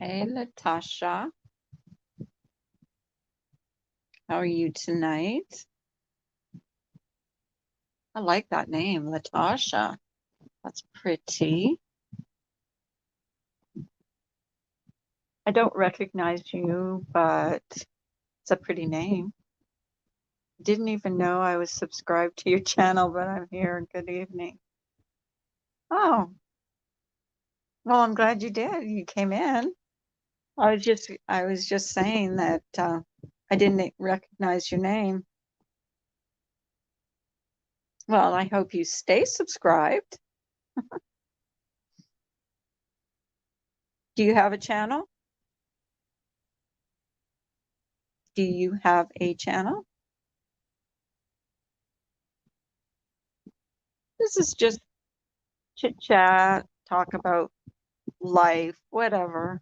Hey, Latasha. How are you tonight? I like that name, Latasha. That's pretty. I don't recognize you, but it's a pretty name. Didn't even know I was subscribed to your channel, but I'm here. Good evening. Oh, well, I'm glad you did. You came in. I was just saying that I didn't recognize your name. Well, I hope you stay subscribed. Do you have a channel? Do you have a channel? This is just chit chat, talk about life, whatever.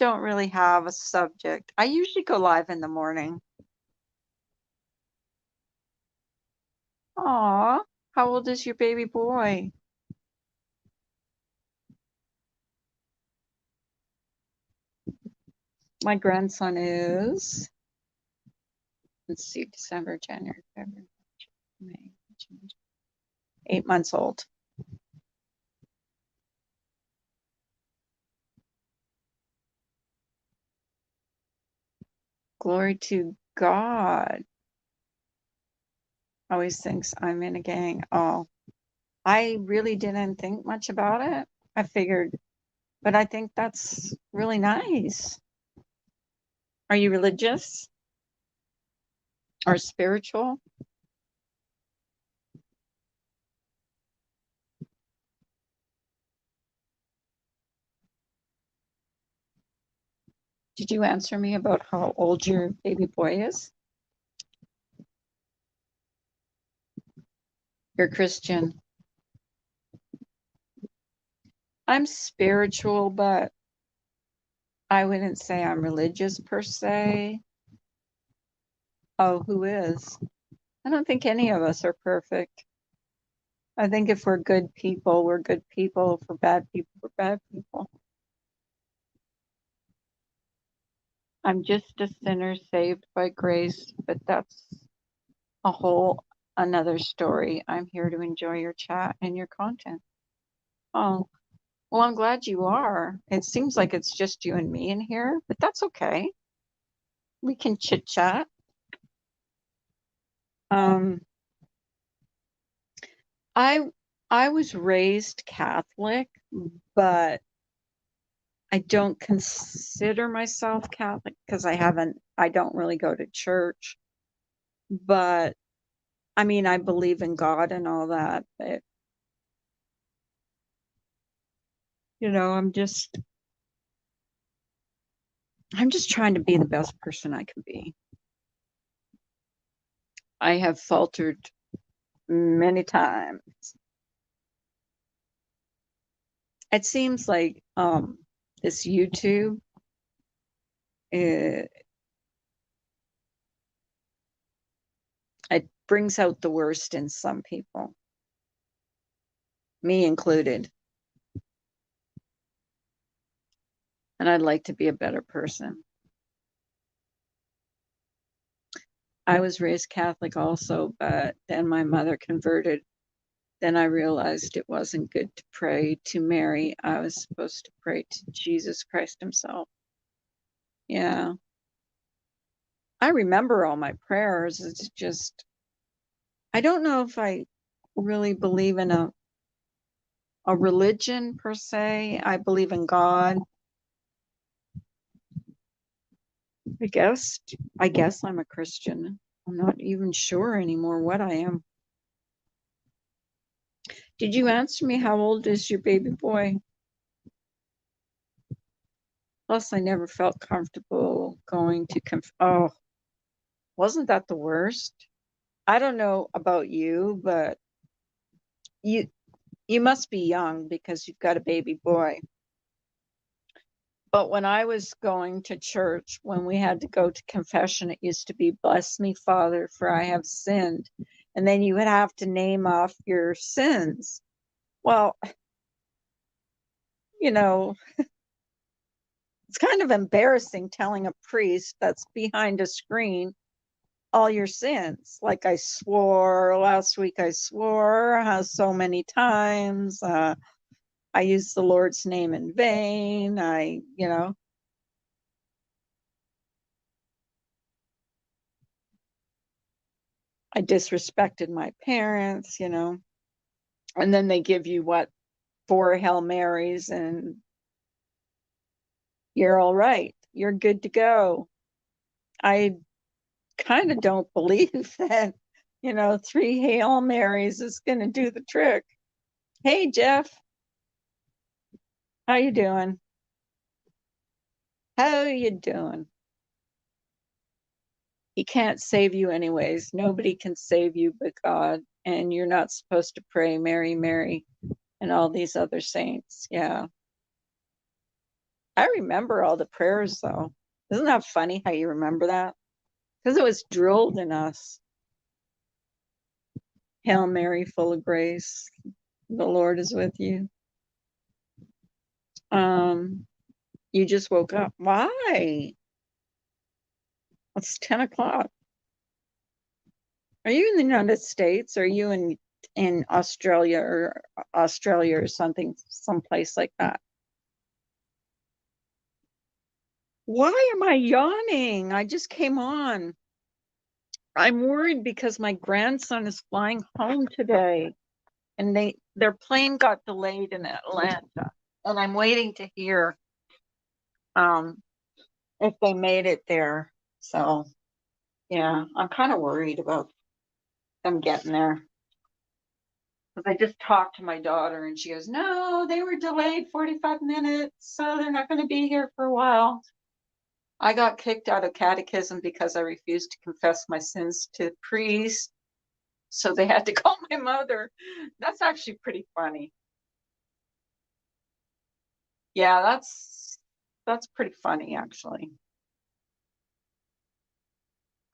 Don't really have a subject. I usually go live in the morning. Aw, how old is your baby boy? My grandson is, let's see, December, January, February, May, June, 8 months old. Glory to God. Always thinks I'm in a gang. Oh, I really didn't think much about it. I figured, but I think that's really nice. Are you religious or spiritual? Did you answer me about how old your baby boy is? You're Christian. I'm spiritual, but I wouldn't say I'm religious per se. Oh, who is? I don't think any of us are perfect. I think if we're good people, we're good people. If we're bad people, we're bad people. I'm just a sinner saved by grace, but that's a whole another story. I'm here to enjoy your chat and your content. Oh, well, I'm glad you are. It seems like it's just you and me in here, but that's okay. We can chit chat. Um, I I was raised Catholic, but I don't consider myself Catholic because I don't really go to church. But I mean, I believe in God and all that, but I'm just trying to be the best person I can be. I have faltered many times. It seems like this YouTube it, it brings out the worst in some people, me included. And I'd like to be a better person. I was raised Catholic also, but then my mother converted. Then I realized it wasn't good to pray to Mary. I was supposed to pray to Jesus Christ himself. Yeah. I remember all my prayers. It's just, I don't know if I really believe in a religion per se. I believe in God. I guess I guess I'm a Christian. I'm not even sure anymore what I am. Did you answer me how old is your baby boy? Plus, I never felt comfortable going to oh, wasn't that the worst? I don't know about you, but you you must be young because you've got a baby boy. But when I was going to church, when we had to go to confession, it used to be, "Bless me, Father, for I have sinned." And then you would have to name off your sins. Well, you know, It's kind of embarrassing telling a priest that's behind a screen all your sins. Like I swore last week, I swore so many times. I used the Lord's name in vain. I disrespected my parents, and then they give you what, 4 Hail Marys, and you're all right. You're good to go. I kind of don't believe that, 3 Hail Marys is going to do the trick. Hey, Jeff, how you doing? How you doing? He can't save you anyways. Nobody can save you but God. And you're not supposed to pray Mary, Mary, and all these other saints. Yeah. I remember all the prayers though. Isn't that funny how you remember that? Because it was drilled in us. Hail Mary, full of grace, the Lord is with you. You just woke up. Why? It's 10 o'clock. Are you in the United States? Are you in Australia or something, someplace like that? Why am I yawning? I just came on. I'm worried because my grandson is flying home today, and their plane got delayed in Atlanta, and I'm waiting to hear um if they made it there. So yeah, I'm kind of worried about them getting there. Because I just talked to my daughter and she goes, no, they were delayed 45 minutes, so they're not going to be here for a while. I got kicked out of catechism because I refused to confess my sins to the priest. So they had to call my mother. That's actually pretty funny. Yeah, that's pretty funny actually.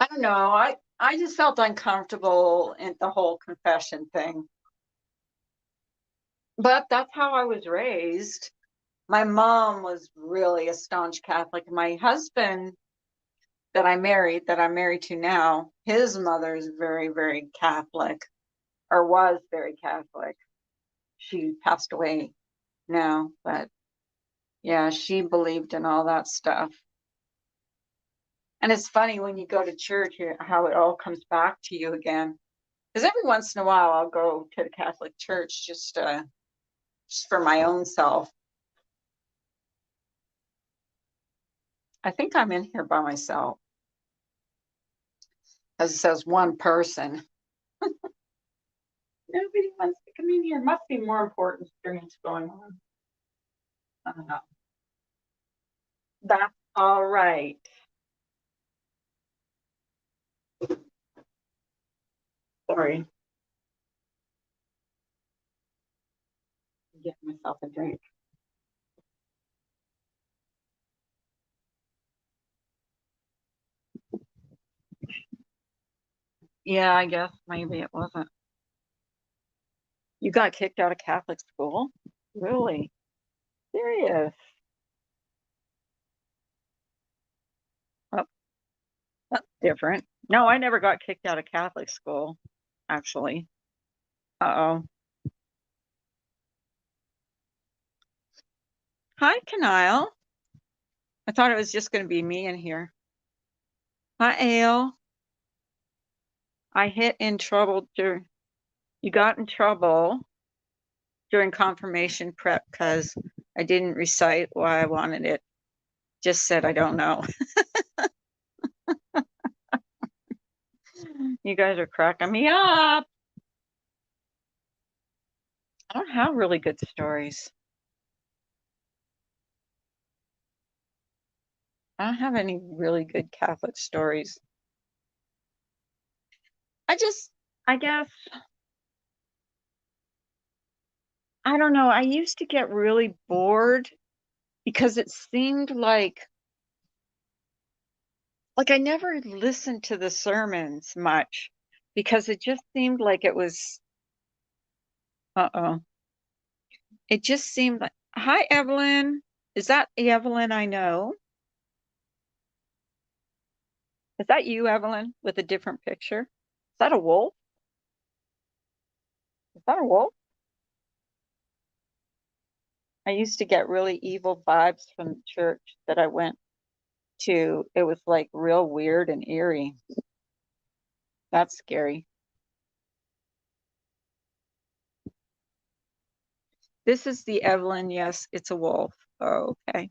I don't know. I just felt uncomfortable in the whole confession thing. But that's how I was raised. My mom was really a staunch Catholic. My husband that I'm married to now, his mother is very, very Catholic, or was very Catholic. She passed away now, but yeah, she believed in all that stuff. And it's funny when you go to church how it all comes back to you again. Because every once in a while I'll go to the Catholic Church just for my own self. I think I'm in here by myself. As it says one person. Nobody wants to come in here. Must be more important things going on. I don't know. That's all right. Sorry. I'm getting myself a drink. Yeah, I guess maybe it wasn't. You got kicked out of Catholic school? Really? Serious? Oh, that's different. No, I never got kicked out of Catholic school, actually. Uh-oh. Hi, Kanile. I thought it was just going to be me in here. Hi, Ale. I hit in trouble. You got in trouble during confirmation prep because I didn't recite why I wanted it. Just said I don't know. You guys are cracking me up. I don't have really good stories. I don't have any really good Catholic stories. I guess, I don't know. I used to get really bored because it seemed like I never listened to the sermons much because it just seemed like it was, uh-oh. It just seemed like, hi, Evelyn. Is that Evelyn I know? Is that you, Evelyn, with a different picture? Is that a wolf? Is that a wolf? I used to get really evil vibes from the church that I went to. It was like real weird and eerie. That's scary. This is the Evelyn. Yes, it's a wolf. Oh, okay.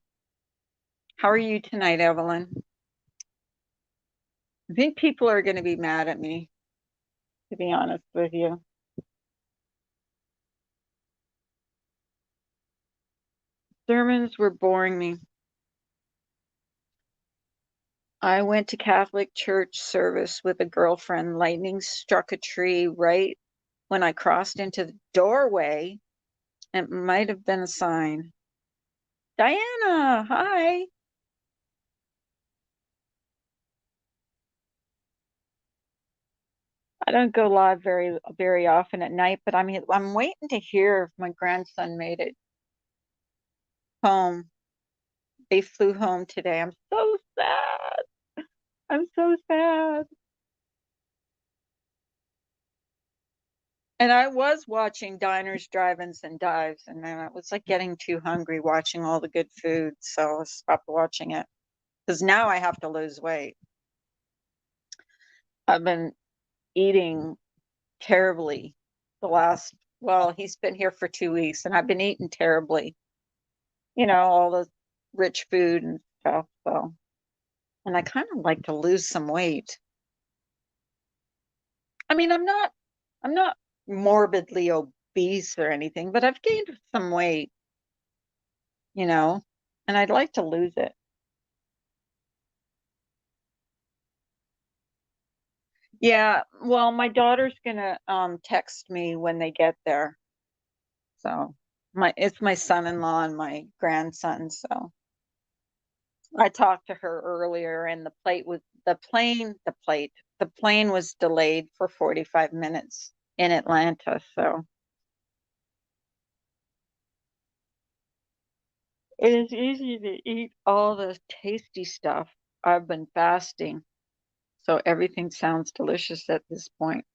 How are you tonight, Evelyn? I think people are going to be mad at me, to be honest with you. Sermons were boring me. I went to Catholic church service with a girlfriend. Lightning struck a tree right when I crossed into the doorway. It might have been a sign. Diana, hi. I don't go live very often at night, but I'm waiting to hear if my grandson made it home. They flew home today. I'm so sad. I'm so sad. And I was watching diners, drive-ins, and dives, and then I was like getting too hungry watching all the good food, so I stopped watching it. Because now I have to lose weight. I've been eating terribly well, he's been here for 2 weeks, and I've been eating terribly. All the rich food and stuff. So, and I kind of like to lose some weight. I mean, I'm not morbidly obese or anything, but I've gained some weight, you know, and I'd like to lose it. Yeah, well, my daughter's gonna text me when they get there. So it's my son-in-law and my grandson. So I talked to her earlier and the plane was delayed for 45 minutes in Atlanta. So it is easy to eat all the tasty stuff. I've been fasting, so everything sounds delicious at this point.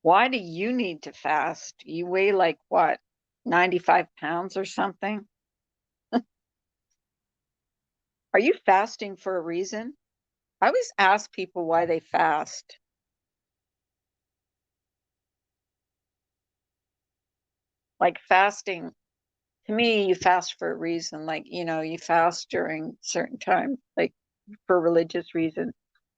Why do you need to fast? You weigh like what, 95 pounds or something? Are you fasting for a reason? I always ask people why they fast. Like fasting, to me, you fast for a reason. Like, you fast during certain times, like for religious reasons.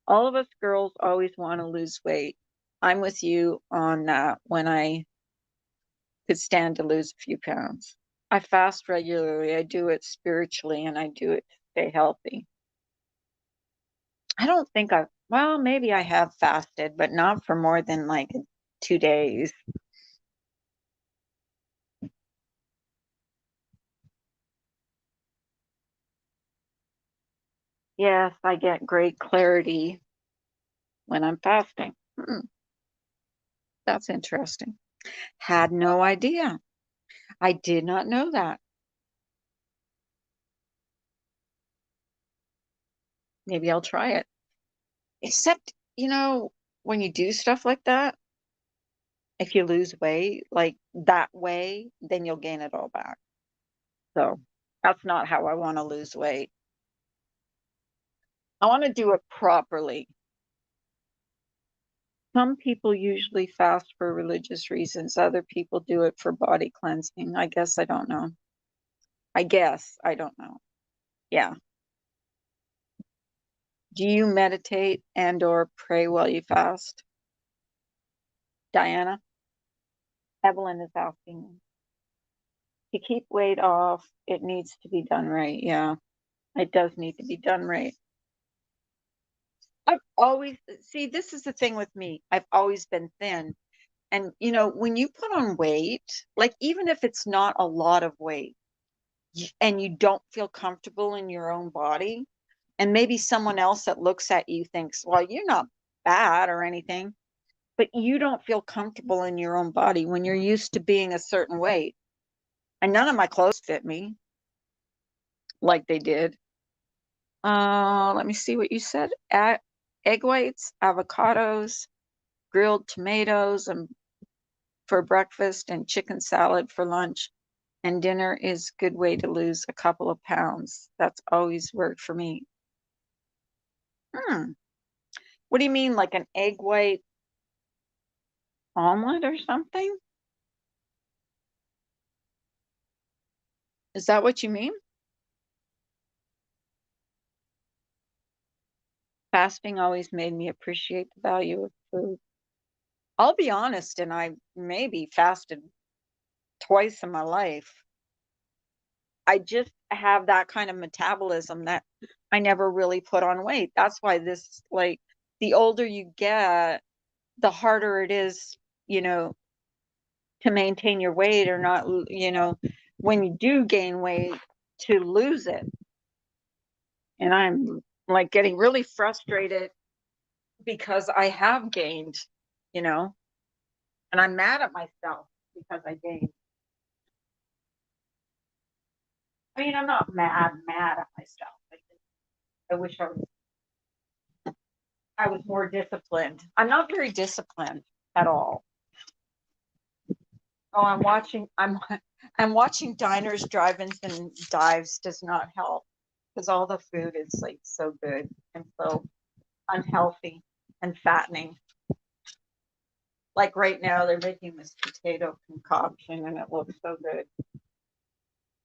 All of us girls always want to lose weight. I'm with you on that when I could stand to lose a few pounds. I fast regularly. I do it spiritually and I do it to stay healthy. I don't think well, maybe I have fasted, but not for more than like 2 days. Yes, I get great clarity when I'm fasting. That's interesting. Had no idea. I did not know that. Maybe I'll try it. Except, when you do stuff like that, if you lose weight like that way, then you'll gain it all back. So that's not how I want to lose weight. I want to do it properly. Some people usually fast for religious reasons. Other people do it for body cleansing. I guess I don't know. I guess I don't know. Yeah. Do you meditate and or pray while you fast? Diana? Evelyn is asking. To keep weight off, it needs to be done right. Yeah, it does need to be done right. I've always, see, this is the thing with me. I've always been thin. And, when you put on weight, like even if it's not a lot of weight and you don't feel comfortable in your own body, and maybe someone else that looks at you thinks, well, you're not bad or anything, but you don't feel comfortable in your own body when you're used to being a certain weight. And none of my clothes fit me. like they did. Let me see what you said. Egg whites, avocados, grilled tomatoes, and for breakfast, and chicken salad for lunch. And dinner is a good way to lose a couple of pounds. That's always worked for me. Hmm. What do you mean, like an egg white omelet or something? Is that what you mean? Fasting always made me appreciate the value of food. I'll be honest, and I maybe fasted twice in my life. I just have that kind of metabolism that I never really put on weight. That's why this, like, the older you get, the harder it is, you know, to maintain your weight or not, when you do gain weight, to lose it. And I'm like getting really frustrated because I have gained, you know, and I'm mad at myself because I gained. I mean, I'm not mad at myself. I wish I was more disciplined. I'm not very disciplined at all. Oh, I'm watching diners, drive-ins, and dives does not help because all the food is like so good and so unhealthy and fattening. Like right now, they're making this potato concoction and it looks so good.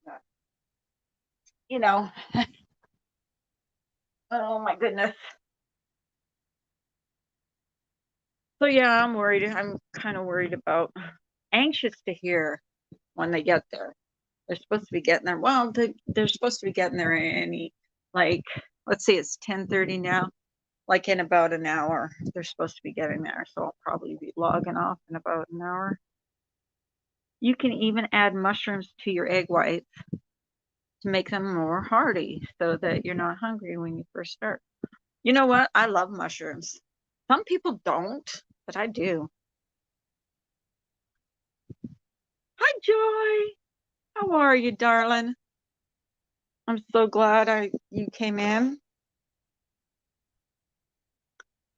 But, you know, oh my goodness. So yeah, I'm worried. I'm kind of worried about, anxious to hear when they get there. They're supposed to be getting there. Well, they're supposed to be getting there any, like, let's see, it's 10:30 now. Like in about an hour, they're supposed to be getting there. So I'll probably be logging off in about an hour. You can even add mushrooms to your egg whites to make them more hearty so that you're not hungry when you first start. You know what? I love mushrooms. Some people don't, but I do. Hi, Joy. How are you, darling? I'm so glad I you came in.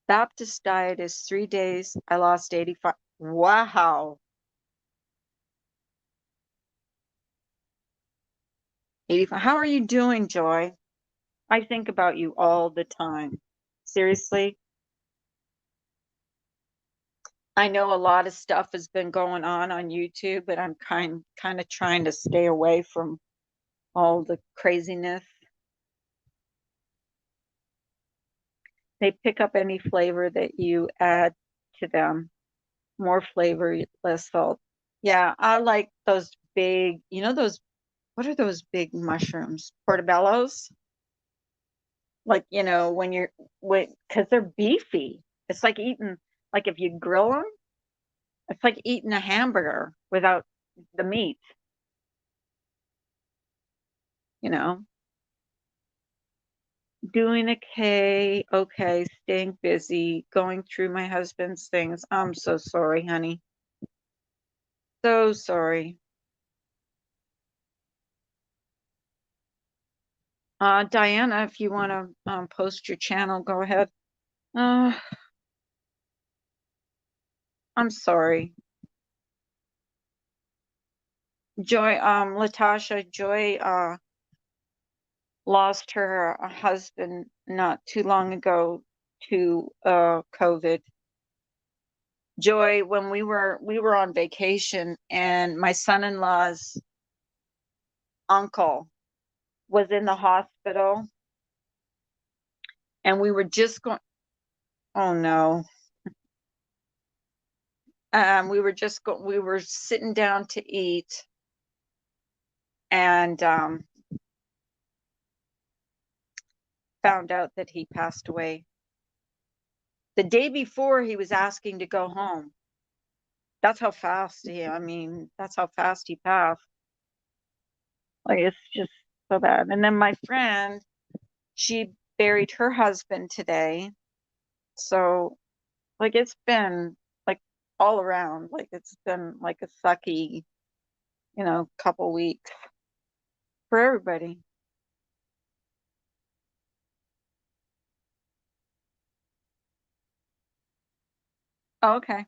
Baptist diet is 3 days. I lost 85. Wow. 85. How are you doing, Joy? I think about you all the time. Seriously. I know a lot of stuff has been going on YouTube, but I'm kind of trying to stay away from all the craziness. They pick up any flavor that you add to them. More flavor, less salt. Yeah, I like those big, those, what are those big mushrooms? Portobellos? Like, because they're beefy. It's like eating, like if you grill them, it's like eating a hamburger without the meat, you know? Doing okay, okay, staying busy, going through my husband's things. I'm so sorry, honey. So sorry. Diana, if you want to post your channel, go ahead. Uh, I'm sorry. Latasha, Joy lost her husband not too long ago to COVID. Joy, when we were on vacation, and my son-in-law's uncle was in the hospital, and we were just going. Oh no. We were sitting down to eat, and found out that he passed away. The day before, he was asking to go home. That's how fast that's how fast he passed. Like, it's just so bad. And then my friend, she buried her husband today. So, like, it's been like all around, like it's been like a sucky, couple weeks for everybody. Okay,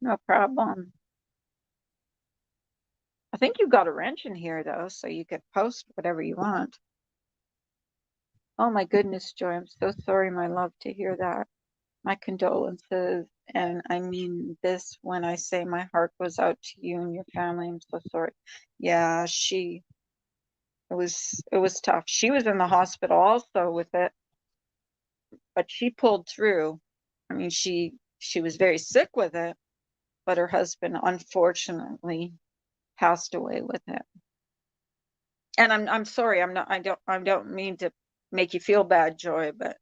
no problem. I think you've got a wrench in here though, so you could post whatever you want. Oh my goodness, Joy, I'm so sorry, my love, to hear that. My condolences. And I mean this when I say my heart goes out to you and your family. I'm so sorry. Yeah, it was tough. She was in the hospital also with it, but she pulled through. I mean, she was very sick with it, but her husband unfortunately passed away with it. And I'm sorry. I don't mean to make you feel bad, Joy, but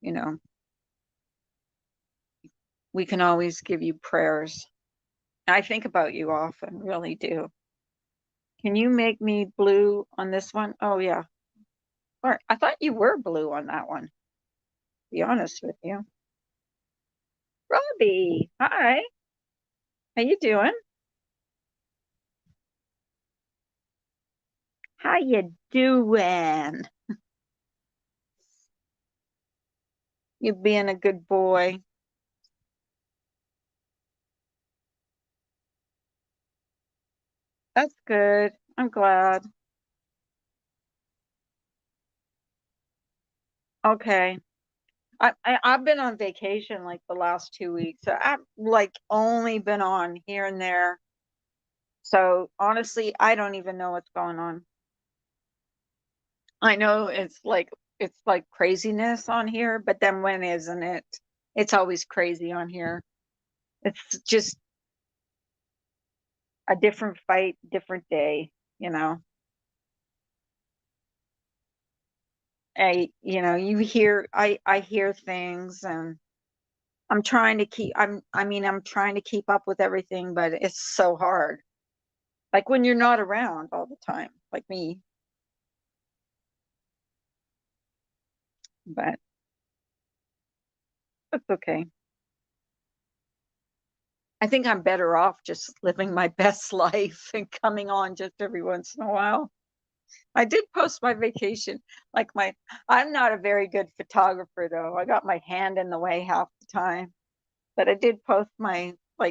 you know, we can always give you prayers. I think about you often, really do. Can you make me blue on this one? Oh yeah. All right. I thought you were blue on that one, to be honest with you. Robbie, hi. How you doing? How you doing? You being a good boy. That's good. I'm glad. Okay. I've been on vacation like the last 2 weeks. So I've like only been on here and there. So honestly, I don't even know what's going on. I know it's like craziness on here, but then when isn't it? It's always crazy on here. It's just a different fight, different day, you know. I hear things and I'm trying to keep up with everything, but it's so hard. Like when you're not around all the time, like me, but it's okay. I think I'm better off just living my best life and coming on just every once in a while. I did post my vacation. Like I'm not a very good photographer though. I got my hand in the way half the time, but I did post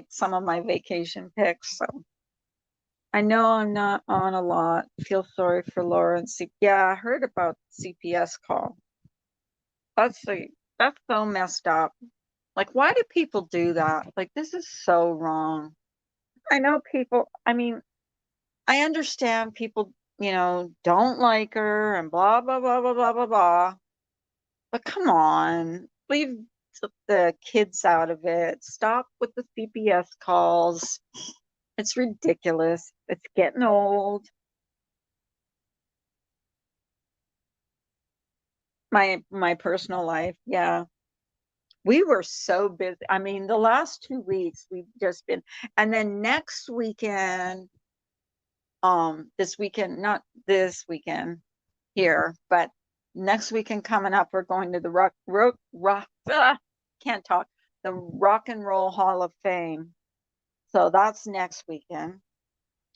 some of my vacation pics. So I know I'm not on a lot. Feel sorry for Laura and yeah, I heard about CPS call. That's like that's so messed up. Like, why do people do that? Like, this is so wrong. I know people, I mean, I understand people, don't like her and blah, blah, blah, blah, blah, blah, blah. But come on, leave the kids out of it. Stop with the CPS calls. It's ridiculous. It's getting old. My personal life, yeah. We were so busy. I mean, the last 2 weeks we've just been, and then next weekend, this weekend, not this weekend here, but next weekend coming up, we're going to the can't talk, the Rock and Roll Hall of Fame. So that's next weekend.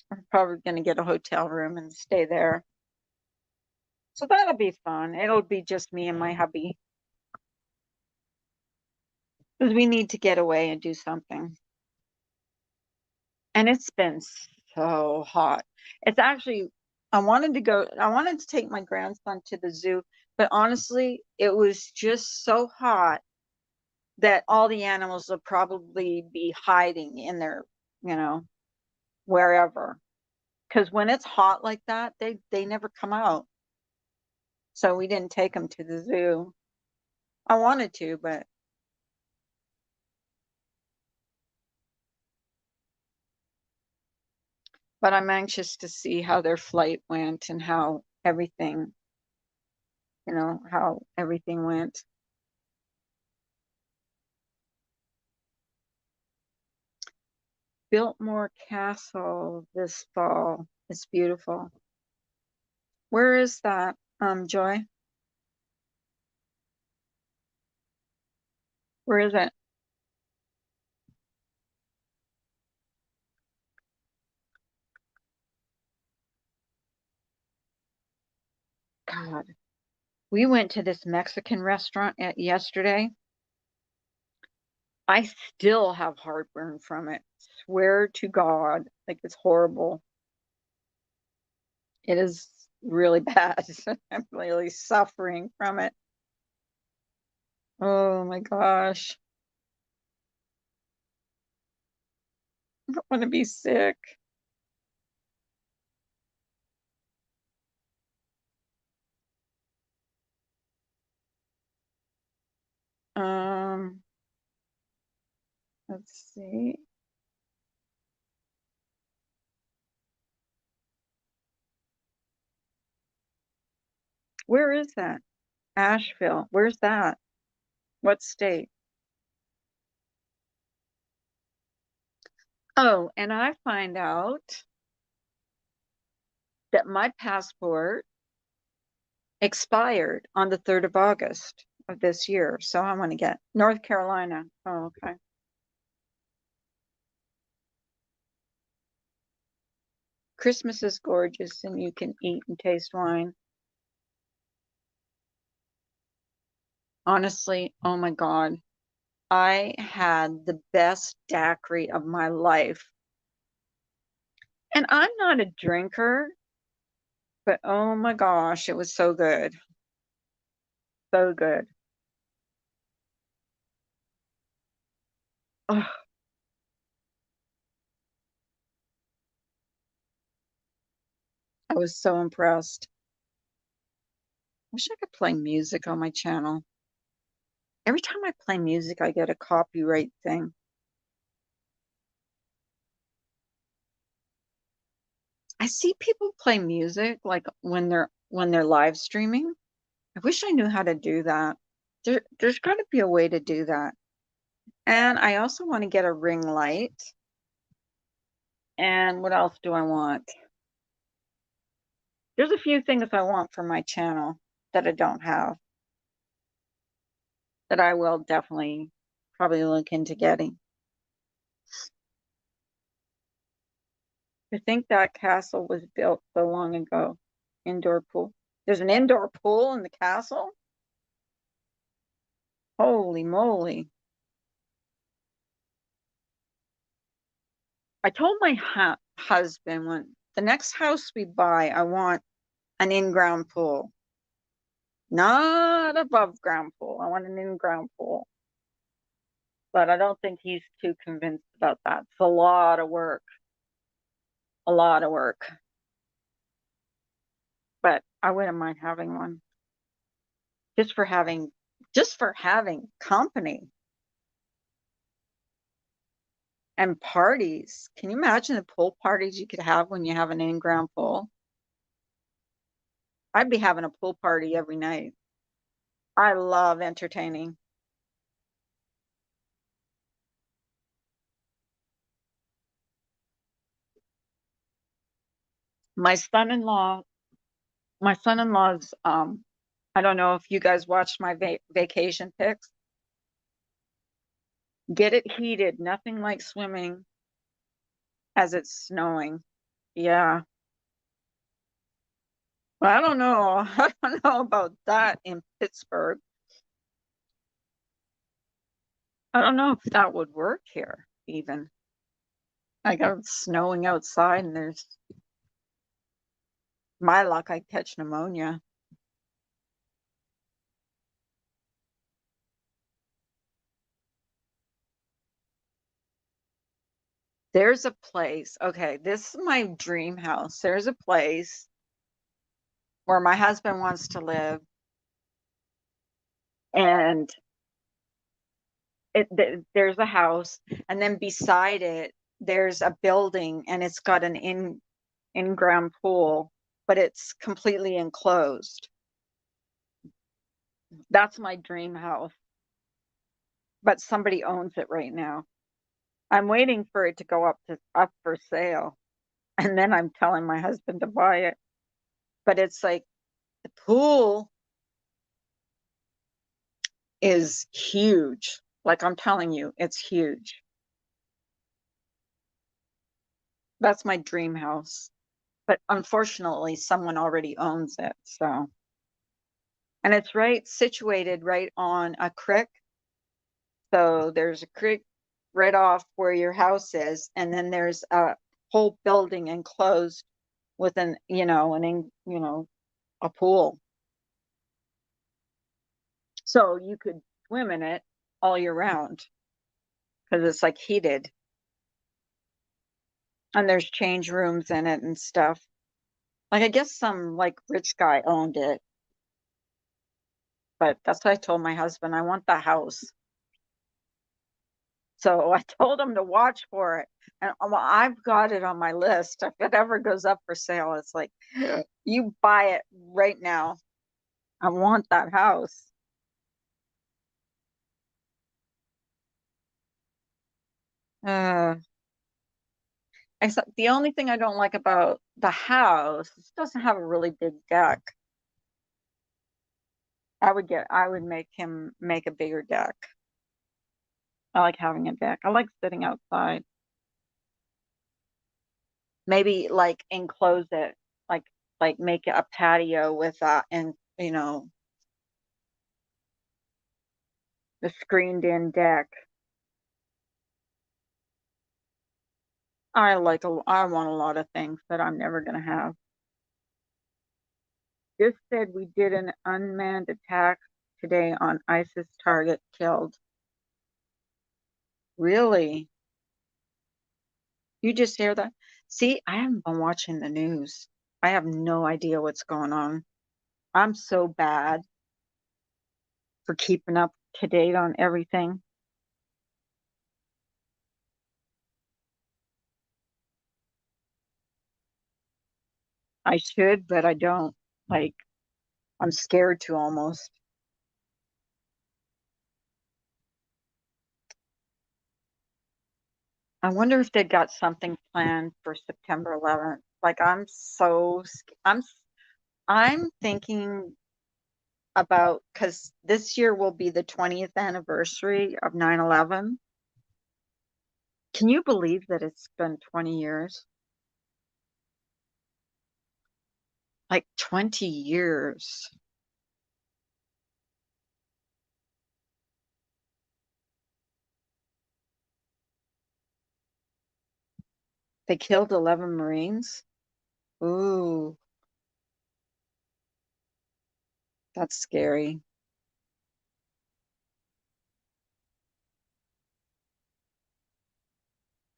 We're probably going to get a hotel room and stay there. So that'll be fun. It'll be just me and my hubby because we need to get away and do something. And it's been so hot. It's actually, I wanted to take my grandson to the zoo, but honestly, it was just so hot that all the animals will probably be hiding in their, you know, wherever. Because when it's hot like that, they never come out. So we didn't take them to the zoo. I wanted to, but I'm anxious to see how their flight went and how everything went. Biltmore Castle this fall. It's beautiful. Where is that, Joy? Where is it? God, we went to this Mexican restaurant yesterday. I still have heartburn from it. Swear to God, like it's horrible. It is really bad. I'm really suffering from it. Oh my gosh. I don't want to be sick. Um, let's see. Where is that? Asheville. Where's that? What state? Oh, and I find out that my passport expired on the 3rd of August of this year. So I want to get North Carolina. Oh, okay. Christmas is gorgeous and you can eat and taste wine. Honestly, oh my God. I had the best daiquiri of my life. And I'm not a drinker, but oh my gosh, it was so good. So good. Oh, I was so impressed. Wish I could play music on my channel. Every time I play music, I get a copyright thing. I see people play music like when they're live streaming. I wish I knew how to do that. There's got to be a way to do that. And I also want to get a ring light. And what else do I want? There's a few things I want for my channel that I don't have that I will definitely probably look into getting. I think that castle was built so long ago. Indoor pool. There's an indoor pool in the castle? Holy moly. I told my husband when the next house we buy, I want an in-ground pool, not above ground pool. I want an in-ground pool. But I don't think he's too convinced about that. It's a lot of work, a lot of work. But I wouldn't mind having one just for having just for having company and parties. Can you imagine the pool parties you could have when you have an in-ground pool? I'd be having a pool party every night. I love entertaining. My son-in-law, my son-in-law's I don't know if you guys watched my vacation pics. Get it heated, nothing like swimming as it's snowing. Yeah. Well, I don't know. I don't know about that in Pittsburgh. I don't know if that would work here even. Like it's snowing outside and there's my luck, I catch pneumonia. There's a place. Okay, this is my dream house. There's a place where my husband wants to live and there's a house and then beside it there's a building and it's got an in-ground pool, but it's completely enclosed. That's my dream house, but somebody owns it right now. I'm waiting for it to go up for sale, and then I'm telling my husband to buy it. But it's like the pool is huge. Like I'm telling you, it's huge. That's my dream house. But unfortunately, someone already owns it. So, and it's right situated right on a creek. So there's a creek right off where your house is, and then there's a whole building enclosed with a pool. So you could swim in it all year round because it's like heated, and there's change rooms in it and stuff. Like I guess some like rich guy owned it, but that's what I told my husband. I want the house. So I told him to watch for it. And well, I've got it on my list. If it ever goes up for sale, it's like, you buy it right now. I want that house. Uh, Except the only thing I don't like about the house is it doesn't have a really big deck. I would make him make a bigger deck. I like having a deck. I like sitting outside. Maybe like enclose it, like make it a patio with and the screened in deck. I want a lot of things that I'm never gonna have. Just said we did an unmanned attack today on ISIS target killed. Really? You just hear that? See, I haven't been watching the news. I have no idea what's going on. I'm so bad for keeping up to date on everything. I should, but I don't. Like, I'm scared to almost. I wonder if they got something planned for September 11th. Like, I'm thinking about, because this year will be the 20th anniversary of 9/11. Can you believe that it's been 20 years? Like 20 years. They killed 11 Marines. Ooh, that's scary.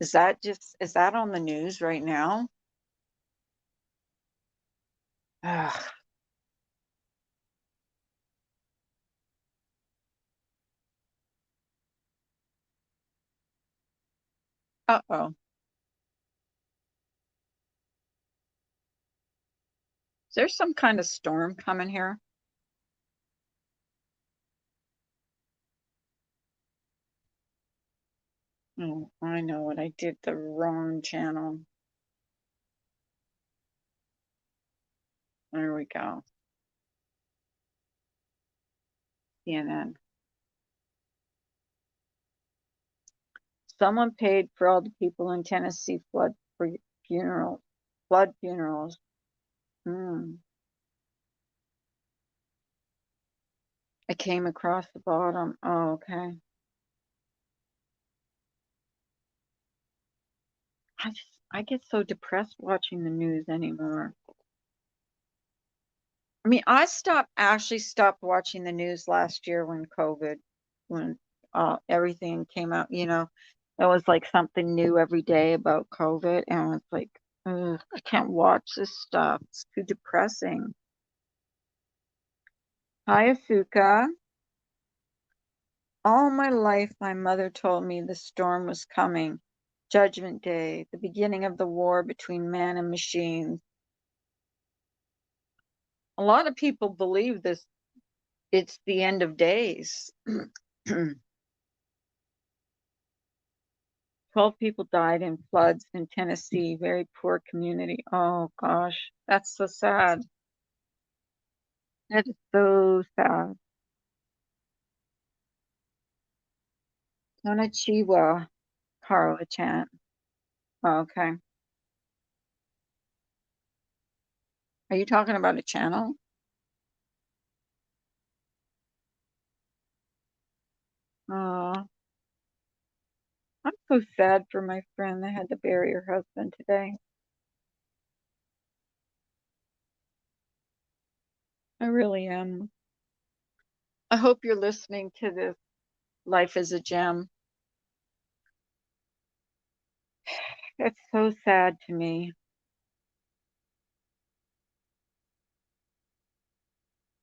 Is that on the news right now? Ugh. Uh-oh. Is there some kind of storm coming here? Oh, I know what I did the wrong channel. There we go. CNN. Someone paid for all the people in Tennessee funerals. Flood funerals. Hmm. I came across the bottom. Oh, okay. I get so depressed watching the news anymore. I mean, actually stopped watching the news last year when everything came out, it was like something new every day about COVID. And it's like, ugh, I can't watch this stuff. It's too depressing. Hi, Asuka. All my life, my mother told me the storm was coming. Judgment Day, the beginning of the war between man and machine. A lot of people believe this, it's the end of days. 12 people died in floods in Tennessee. Very poor community. Oh gosh, that's so sad. That is so sad. Konnichiwa, Carla-chan. Oh, okay. Are you talking about a channel? Oh. So sad for my friend that had to bury her husband today. I really am. I hope you're listening to this. Life is a gem. It's so sad to me.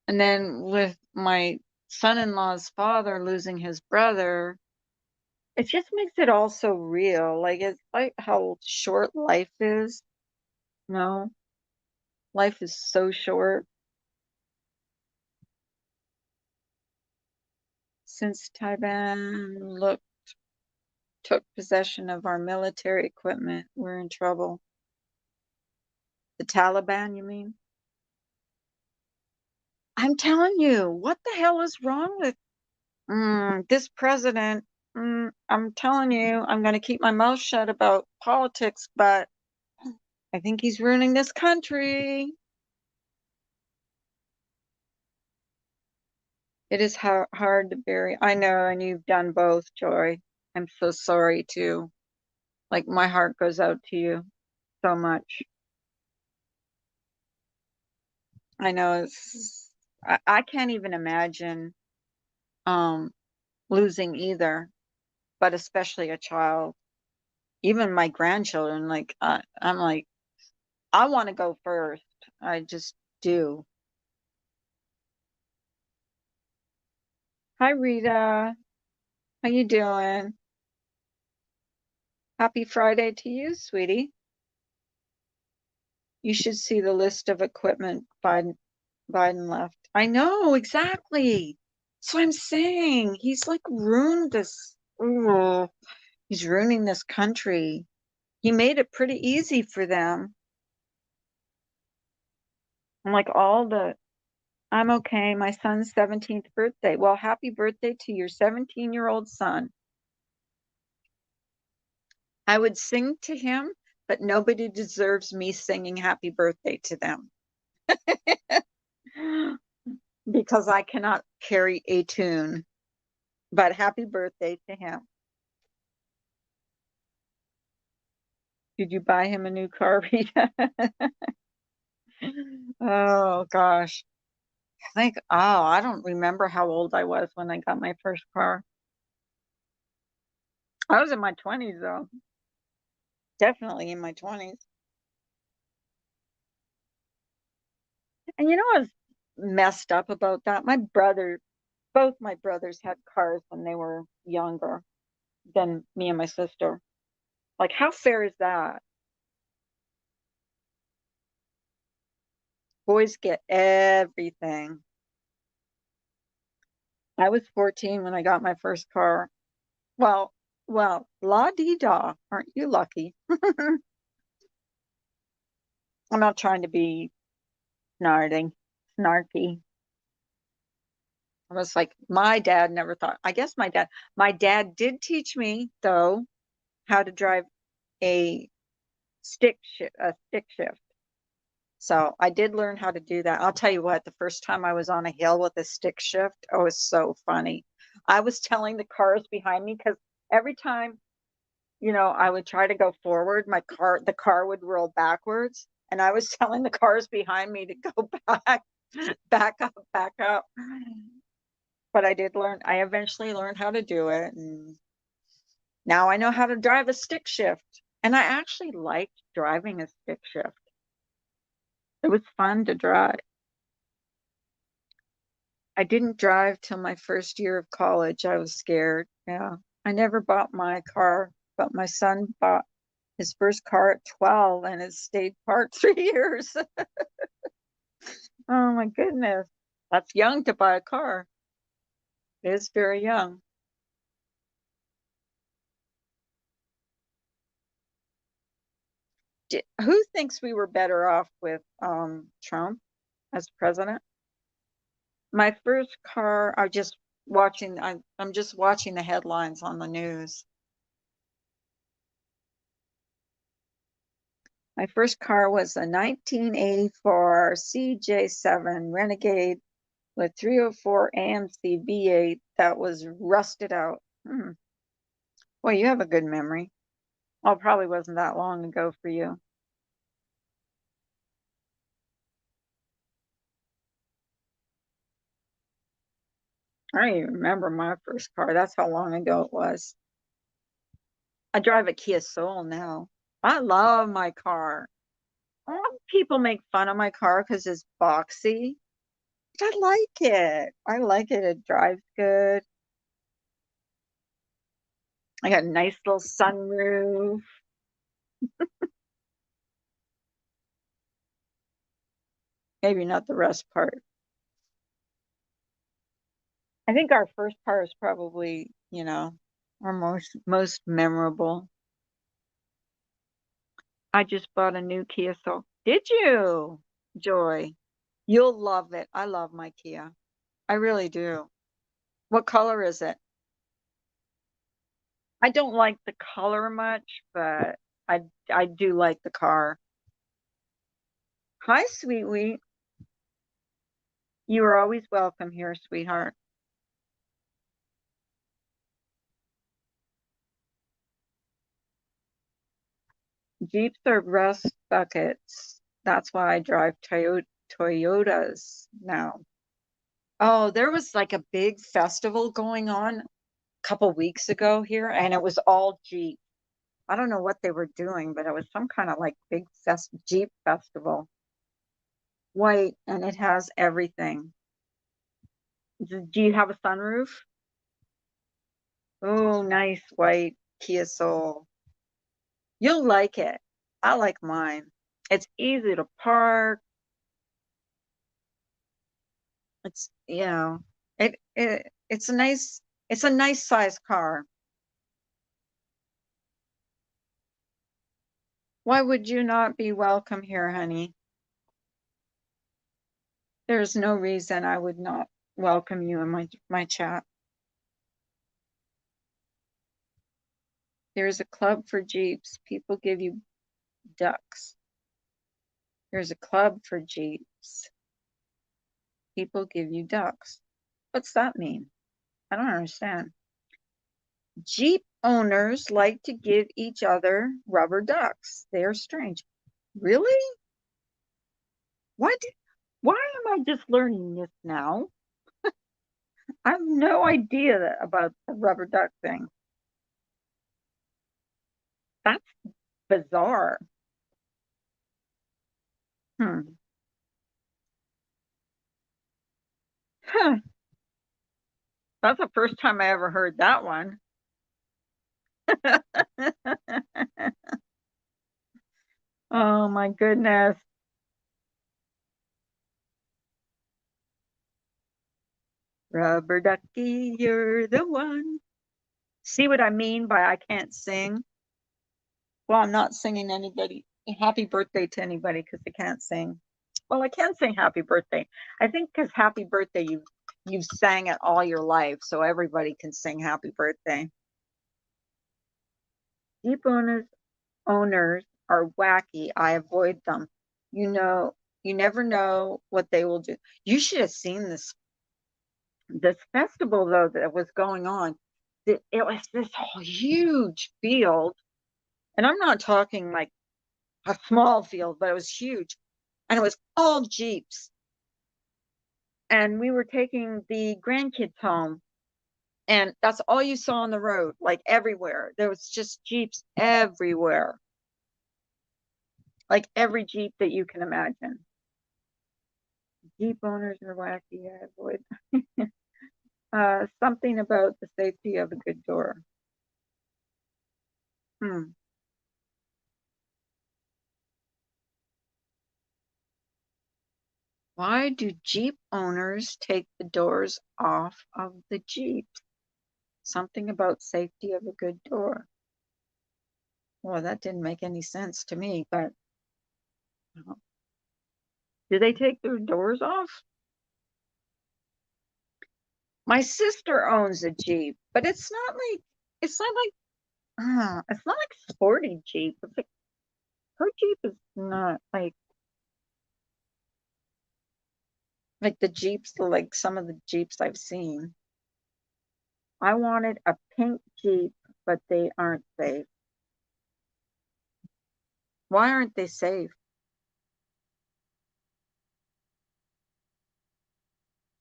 And then with my son-in-law's father losing his brother, it just makes it all so real. Like it's like how short life is. No, life is so short. Since Taliban took possession of our military equipment, we're in trouble. The Taliban, you mean? I'm telling you, what the hell is wrong with this president? I'm telling you, I'm going to keep my mouth shut about politics, but I think he's ruining this country. It is hard to bury. I know, and you've done both, Joy. I'm so sorry too. Like my heart goes out to you so much. I know I can't even imagine um losing either, but especially a child. Even my grandchildren, like I'm like, I want to go first. I just do. Hi Rita, how you doing? Happy Friday to you, sweetie. You should see the list of equipment Biden left. I know, exactly. So I'm saying he's like ruined this. Ooh, he's ruining this country. He made it pretty easy for them. I'm like I'm okay. My son's 17th birthday. Well, happy birthday to your 17-year-old son. I would sing to him, but nobody deserves me singing happy birthday to them because I cannot carry a tune. But happy birthday to him. Did you buy him a new car, Rita? Oh gosh. I don't remember how old I was when I got my first car. I was in my 20s though. Definitely in my 20s. And you know what's messed up about that? Both my brothers had cars when they were younger than me and my sister. Like, how fair is that? Boys get everything. I was 14 when I got my first car. Well, la dee da, aren't you lucky? I'm not trying to be snarky. I was like, my dad never thought. I guess my dad did teach me though how to drive a stick shift. So I did learn how to do that. I'll tell you what, the first time I was on a hill with a stick shift, oh, it was so funny. I was telling the cars behind me because every time, I would try to go forward, the car would roll backwards. And I was telling the cars behind me to go back, back up. But I eventually learned how to do it. And now I know how to drive a stick shift. And I actually liked driving a stick shift. It was fun to drive. I didn't drive till my first year of college. I was scared. Yeah. I never bought my car, but my son bought his first car at 12 and it stayed parked 3 years. Oh my goodness. That's young to buy a car. It is very young. Who thinks we were better off with Trump as president? My first car, I'm just watching the headlines on the news. My first car was a 1984 CJ7 Renegade with 304 AMC V8 that was rusted out. Well, you have a good memory. Well, it probably wasn't that long ago for you. I don't even remember my first car. That's how long ago it was. I drive a Kia Soul now. I love my car. A lot of people make fun of my car because it's boxy. But I like it. I like it. It drives good. I got a nice little sunroof. Maybe not the rest part. I think our first car is probably, our most memorable. I just bought a new Kia Soul. Did you? Joy. You'll love it. I love my Kia. I really do. What color is it? I don't like the color much, but I do like the car. Hi, sweet wheat. You are always welcome here, sweetheart. Jeeps are rust buckets. That's why I drive Toyotas now. Oh, there was like a big festival going on a couple weeks ago here, and it was all Jeep. I don't know what they were doing, but it was some kind of like big Jeep festival. White, and it has everything. Do you have a sunroof? Oh, nice white Kia Soul. You'll like it. I like mine. It's easy to park. It's, it's a nice size car. Why would you not be welcome here, honey? There's no reason I would not welcome you in my chat. There's a club for Jeeps. People give you ducks. There's a club for Jeeps. People give you ducks. What's that mean? I don't understand. Jeep owners like to give each other rubber ducks. They are strange. Really? What? Why am I just learning this now? I have no idea about the rubber duck thing. That's bizarre. Hmm. Huh. That's the first time I ever heard that one. Oh my goodness. Rubber ducky, you're the one. See what I mean by I can't sing? Well, I'm not singing anybody happy birthday to anybody because I can't sing. Well, I can sing happy birthday. I think because happy birthday you've sang it all your life, so everybody can sing happy birthday. Jeep owners are wacky. I avoid them. You never know what they will do. You should have seen this festival though that was going on. It was this huge field, and I'm not talking like a small field, but it was huge, and it was all Jeeps. And we were taking the grandkids home, and that's all you saw on the road, like everywhere. There was just Jeeps everywhere, like every Jeep that you can imagine. Jeep owners are wacky. I avoid something about the safety of a good door. Hmm. Why do Jeep owners take the doors off of the Jeep? Something about safety of a good door. Well, that didn't make any sense to me, but do they take their doors off? My sister owns a Jeep, but it's not like sporty Jeep. It's like her Jeep is not like the Jeeps, like some of the Jeeps I've seen. I wanted a pink Jeep but they aren't safe. Why aren't they safe?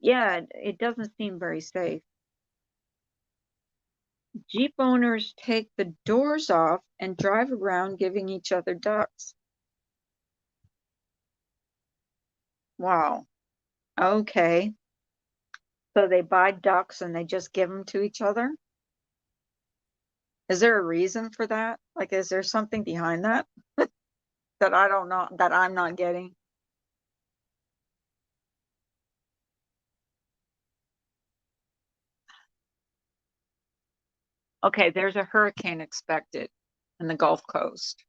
Yeah, it doesn't seem very safe. Jeep owners take the doors off and drive around giving each other ducks. Wow. Okay. So they buy ducks and they just give them to each other? Is there a reason for that? Like, is there something behind that that I don't know, that I'm not getting? Okay, there's a hurricane expected in the Gulf Coast.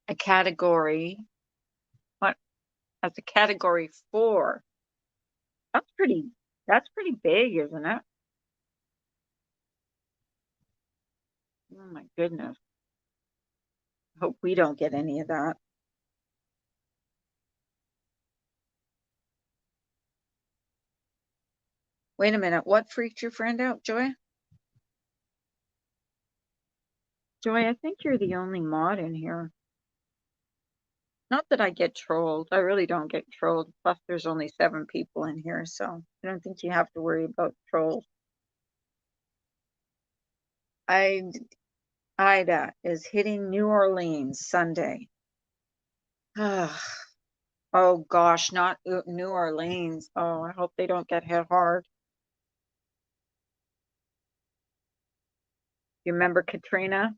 A category, what? That's a category 4. That's pretty, that's pretty big, isn't it? Oh my goodness. Hope we don't get any of that. Wait a minute. What freaked your friend out, Joy? Joy, I think you're the only mod in here. Not that I get trolled. I really don't get trolled. Plus, there's only 7 people in here, so I don't think you have to worry about trolls. I Ida is hitting New Orleans Sunday. Oh gosh, not New Orleans. Oh, I hope they don't get hit hard. You remember Katrina?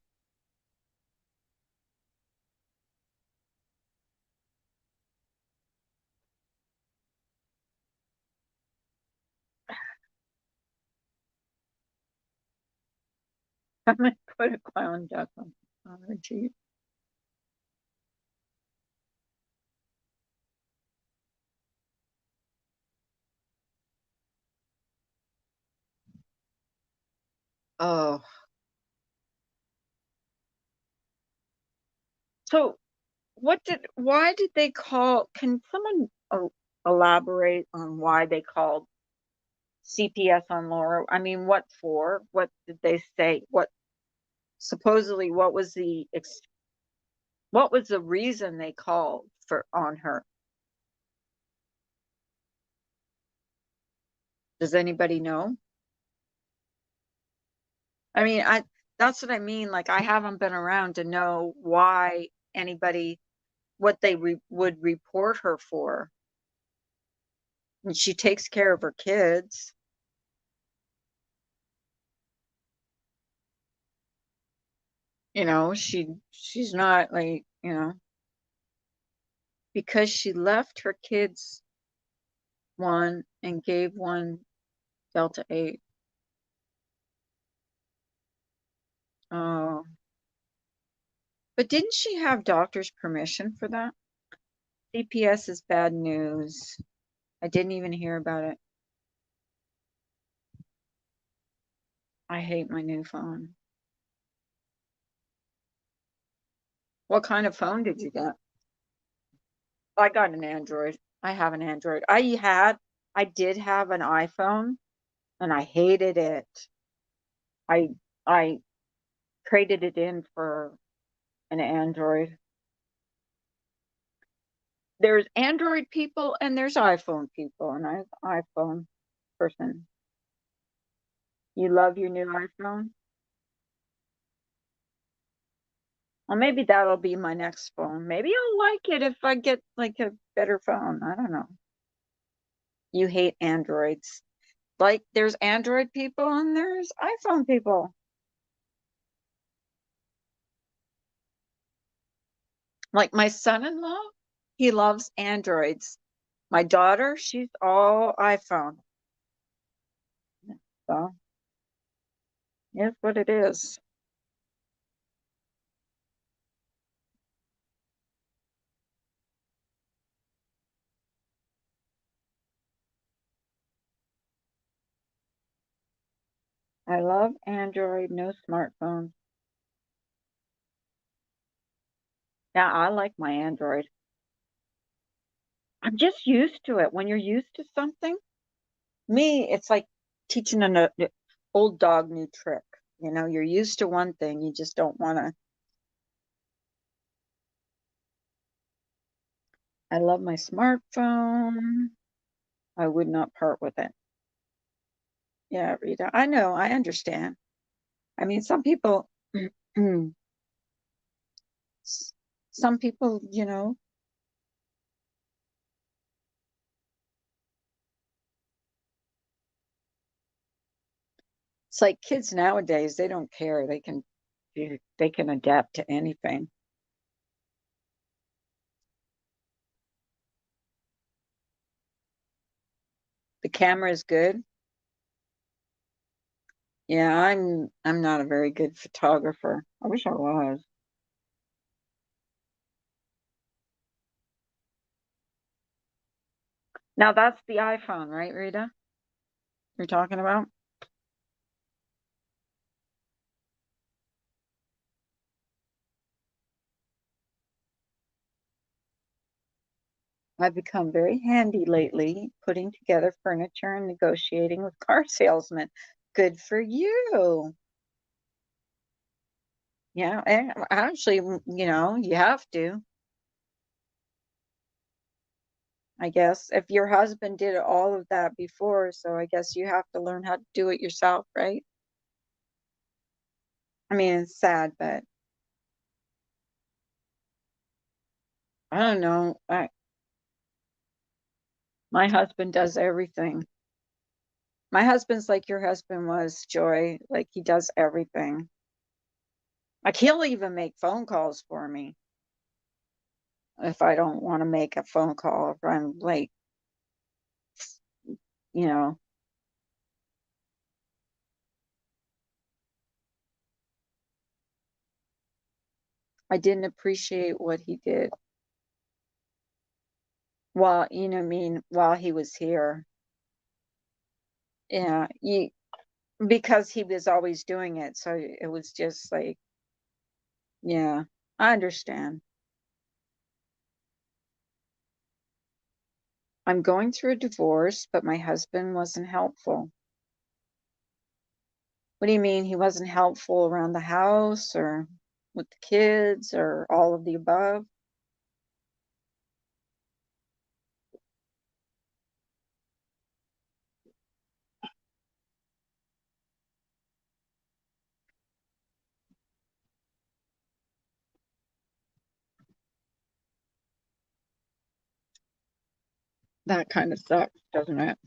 I'm gonna put a clown duck on her Jeep. Oh, so why did they call, can someone elaborate on why they called CPS on Laura? I mean, what for? What did they say? Supposedly, what was the reason they called for on her? Does anybody know? I mean, that's what I mean. Like, I haven't been around to know why anybody, what they would report her for. And she takes care of her kids. She's not like, because she left her kids one and gave one Delta 8. Oh, but didn't she have doctor's permission for that? CPS is bad news. I didn't even hear about it. I hate my new phone. What kind of phone did you get? I got an Android. I have an Android. I did have an iPhone and I hated it. I I traded it in for an Android. There's Android people and there's iPhone people, and I'm an iPhone person. You love your new iPhone? Well, maybe that'll be my next phone. Maybe I'll like it if I get like a better phone. I don't know. You hate Androids. Like there's Android people and there's iPhone people. Like my son-in-law, he loves Androids. My daughter, she's all iPhone. So here's what it is. I love Android, no smartphones. Yeah, I like my Android. I'm just used to it. When you're used to something, me, it's like teaching old dog, new trick. You know, you're used to one thing, you just don't want to. I love my smartphone. I would not part with it. Yeah, Rita, I know, I understand. I mean, some people, some people, you know, it's like kids nowadays, they don't care. They can adapt to anything. The camera is good. Yeah, I'm not a very good photographer. I wish I was. Now that's the iPhone, right, Rita? You're talking about? I've become very handy lately, putting together furniture and negotiating with car salesmen. Good for you. Yeah, and actually, you know, you have to, I guess. If your husband did all of that before, so I guess you have to learn how to do it yourself, right? I mean, it's sad, but I don't know. My husband does everything. My husband's like your husband was, Joy. Like he does everything. Like he'll even make phone calls for me if I don't want to make a phone call, if I'm like, you know, I didn't appreciate what he did while, you know, what I mean, while he was here. Yeah, because he was always doing it. So it was just like, yeah, I understand. I'm going through a divorce, but my husband wasn't helpful. What do you mean he wasn't helpful around the house or with the kids or all of the above? That kind of sucks, doesn't it?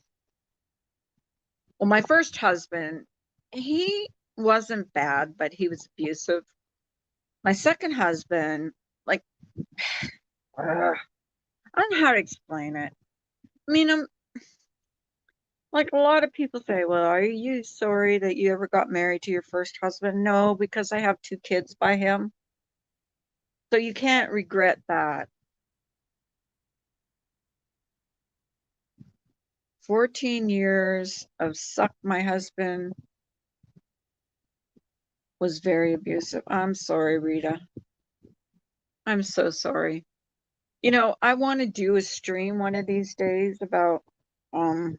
Well, my first husband, he wasn't bad, but he was abusive. My second husband, like, I don't know how to explain it. I mean, I'm like a lot of people say, well, are you sorry that you ever got married to your first husband? No, because I have two kids by him. So you can't regret that. 14 years of suck my husband was very abusive. I'm sorry, Rita. I'm so sorry. You know, I want to do a stream one of these days about um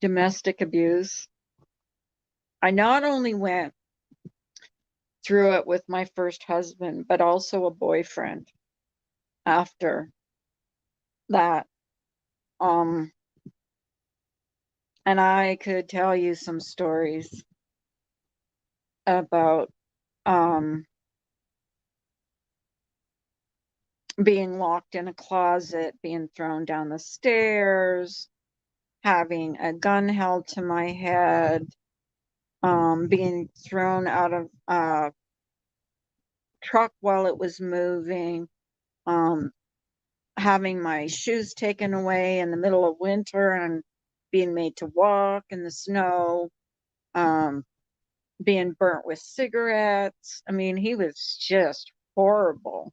domestic abuse. I not only went through it with my first husband, but also a boyfriend after that. Um, and I could tell you some stories about um being locked in a closet, being thrown down the stairs, having a gun held to my head, being thrown out of a truck while it was moving, um, having my shoes taken away in the middle of winter and being made to walk in the snow, um, being burnt with cigarettes. I mean, he was just horrible.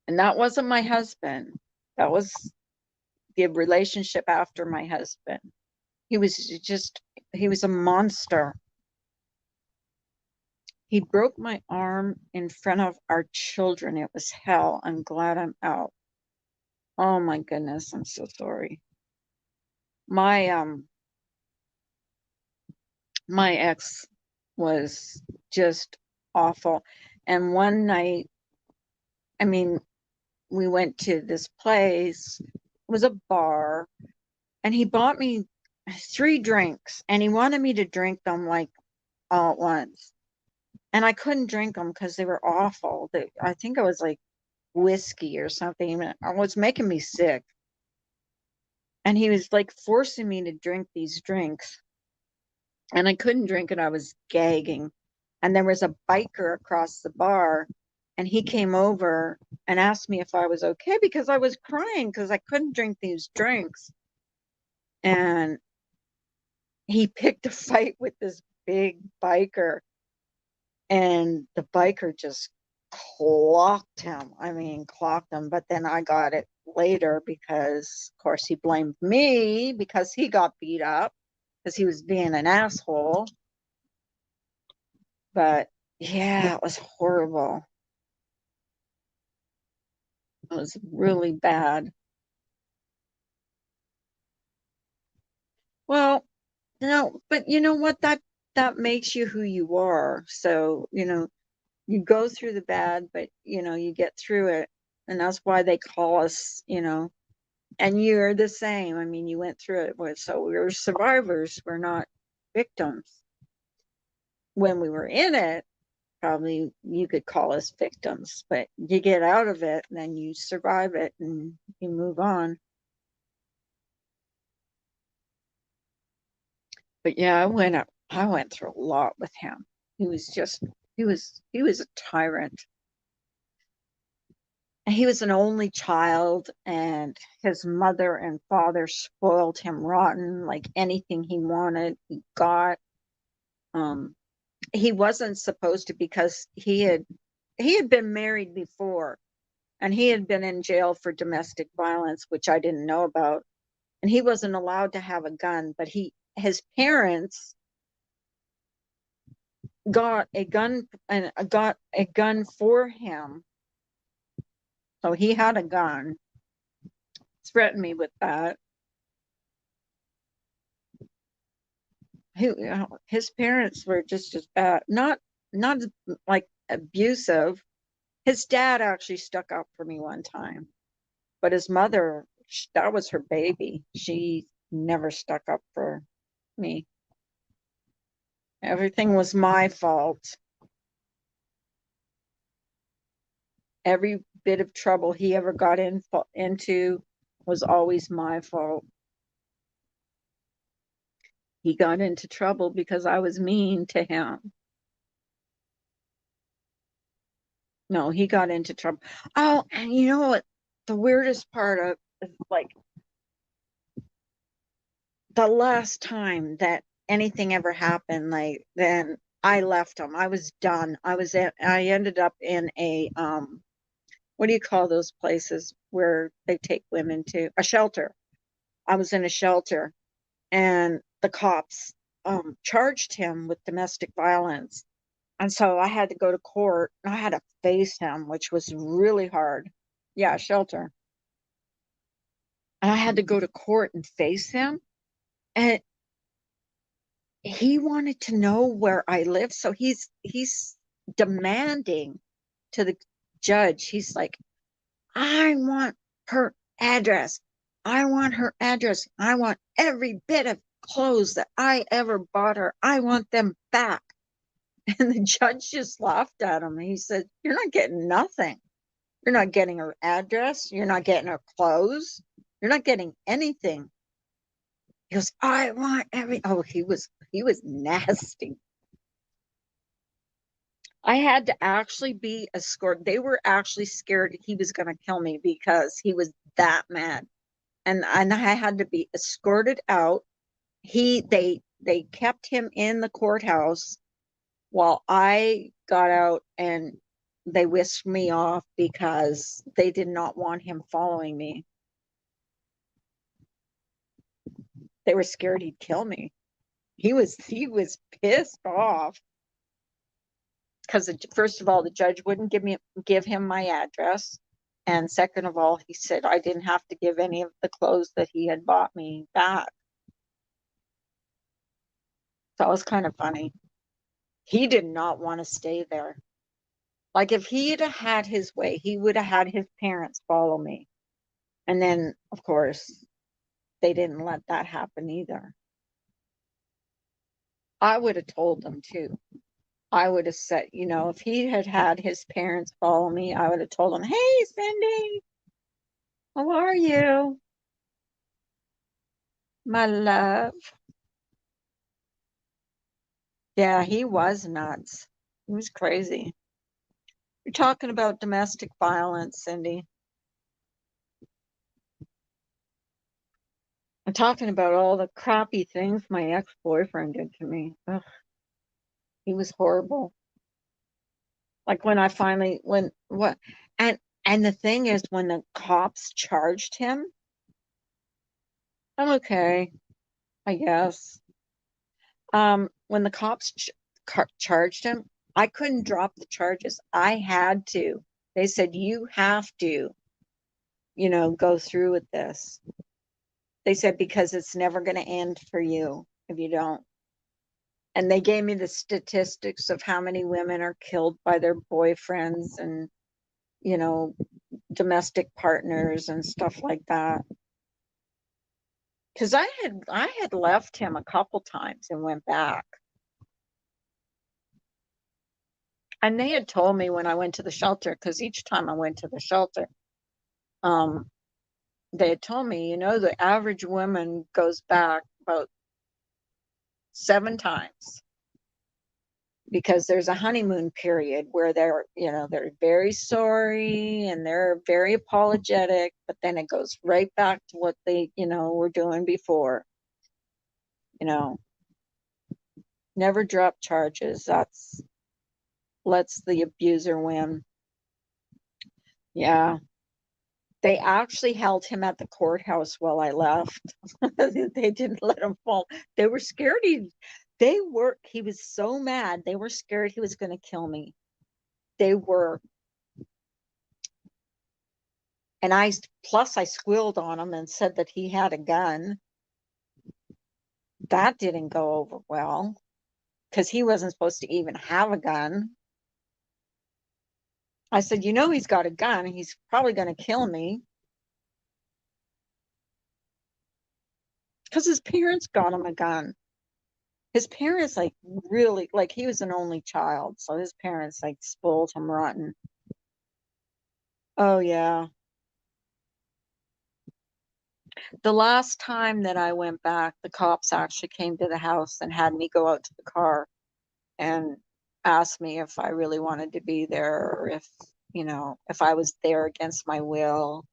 And that wasn't my husband. That was the relationship after my husband. He was just, he was a monster. He broke my arm in front of our children. It was hell. I'm glad I'm out. Oh my goodness, I'm so sorry. My My ex was just awful. And one night, I mean, we went to this place, it was a bar, and he bought me 3 drinks and he wanted me to drink them like all at once. And I couldn't drink them because they were awful. I think it was like whiskey or something. It was making me sick. And he was like forcing me to drink these drinks. And I couldn't drink it. I was gagging. And there was a biker across the bar. And he came over and asked me if I was okay because I was crying because I couldn't drink these drinks. And he picked a fight with this big biker. And the biker just clocked him. I mean, clocked him. But then I got it later because, of course, he blamed me because he got beat up because he was being an asshole. But yeah, it was horrible. It was really bad. Well, no, but you know what? That makes you who you are. So, you go through the bad, but you get through it. And that's why they call us, and you're the same. I mean, you went through it. So we're survivors. We're not victims. When we were in it, probably you could call us victims, but you get out of it and then you survive it and you move on. But yeah, I went through a lot with him. He was just he was a tyrant. He was an only child, and his mother and father spoiled him rotten. Like anything he wanted, he got. Um, he wasn't supposed to because he had been married before, and he had been in jail for domestic violence, which I didn't know about. And he wasn't allowed to have a gun, but his parents got a gun and got a gun for him. So he had a gun. Threatened me with that. His parents were just as bad. Not like abusive. His dad actually stuck up for me one time, but his mother, that was her baby. She never stuck up for me. Everything was my fault. Every bit of trouble he ever got into was always my fault. He got into trouble because I was mean to him. No, he got into trouble. Oh, and you know what? The weirdest part of is like the last time that anything ever happened, like then I left him. I was done. I ended up in a what do you call those places where they take women to? A shelter. I was in a shelter and the cops charged him with domestic violence. And so I had to go to court and I had to face him, which was really hard. Yeah, shelter. And I had to go to court and face him. And he wanted to know where I live. So he's demanding to the judge. He's like, I want her address. I want her address. I want every bit of clothes that I ever bought her. I want them back. And the judge just laughed at him. He said, you're not getting nothing. You're not getting her address. You're not getting her clothes. You're not getting anything. He goes, I want every. Oh, he was nasty. I had to actually be escorted. They were actually scared he was going to kill me because he was that mad. And I had to be escorted out. They kept him in the courthouse while I got out, and they whisked me off because they did not want him following me. They were scared he'd kill me. He was pissed off because first of all, the judge wouldn't give him my address, and second of all, he said I didn't have to give any of the clothes that he had bought me back. So it was kind of funny. He did not want to stay there. Like if he had had his way, he would have had his parents follow me. And then, of course, they didn't let that happen either. I would have told them too. I would have said, if he had had his parents follow me, I would have told him, "Hey, Cindy, how are you, my love?" Yeah, he was nuts. He was crazy. You're talking about domestic violence, Cindy. I'm talking about all the crappy things my ex-boyfriend did to me. Ugh, he was horrible. Like when I finally, when what, and and the thing is, when the cops charged him, I'm okay, I guess. When the cops charged him, I couldn't drop the charges. I had to. They said, "You have to, go through with this." They said, "Because it's never going to end for you if you don't." And they gave me the statistics of how many women are killed by their boyfriends and, you know, domestic partners and stuff like that. Because I had left him a couple times and went back. And they had told me when I went to the shelter, because each time I went to the shelter, um, they had told me, the average woman goes back about 7 times because there's a honeymoon period where they're very sorry and they're very apologetic, but then it goes right back to what they, were doing before. You know, never drop charges. That's lets the abuser win. Yeah. They actually held him at the courthouse while I left. They didn't let him fall. They were scared he was so mad. They were scared he was going to kill me. They were. And I squealed on him and said that he had a gun. That didn't go over well because he wasn't supposed to even have a gun. I said, he's got a gun. He's probably going to kill me because his parents got him a gun. His parents, like, really, like, he was an only child. So his parents, like, spoiled him rotten. Oh, yeah. The last time that I went back, the cops actually came to the house and had me go out to the car and asked me if I really wanted to be there or if I was there against my will.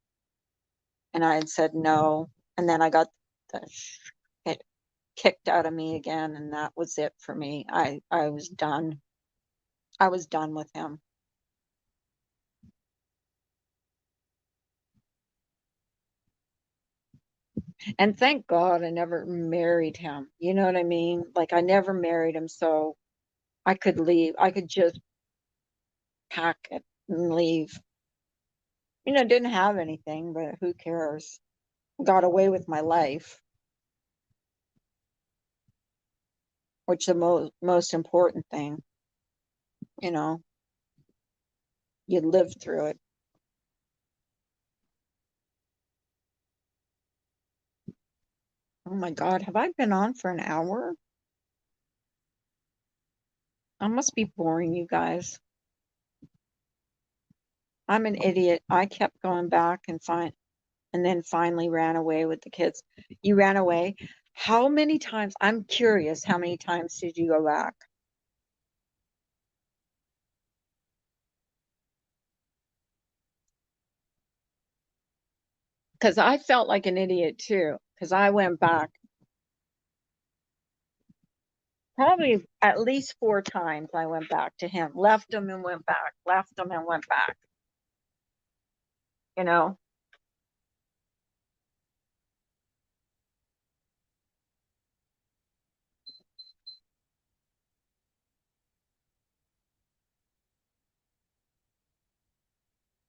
And I had said no. And then I got it kicked out of me again. And that was it for me. I was done. I was done with him. And thank God I never married him. You know what I mean? Like I never married him. So I could leave. I could just pack it and leave. Didn't have anything, but who cares? Got away with my life, which the most important thing, you know, you lived through it. Oh my God, have I been on for an hour? I must be boring you guys. I'm an idiot. I kept going back and then finally ran away with the kids. You ran away. How many times? I'm curious, how many times did you go back? Because I felt like an idiot too, because I went back probably at least 4 times. I went back to him, left him and went back, left him and went back, you know,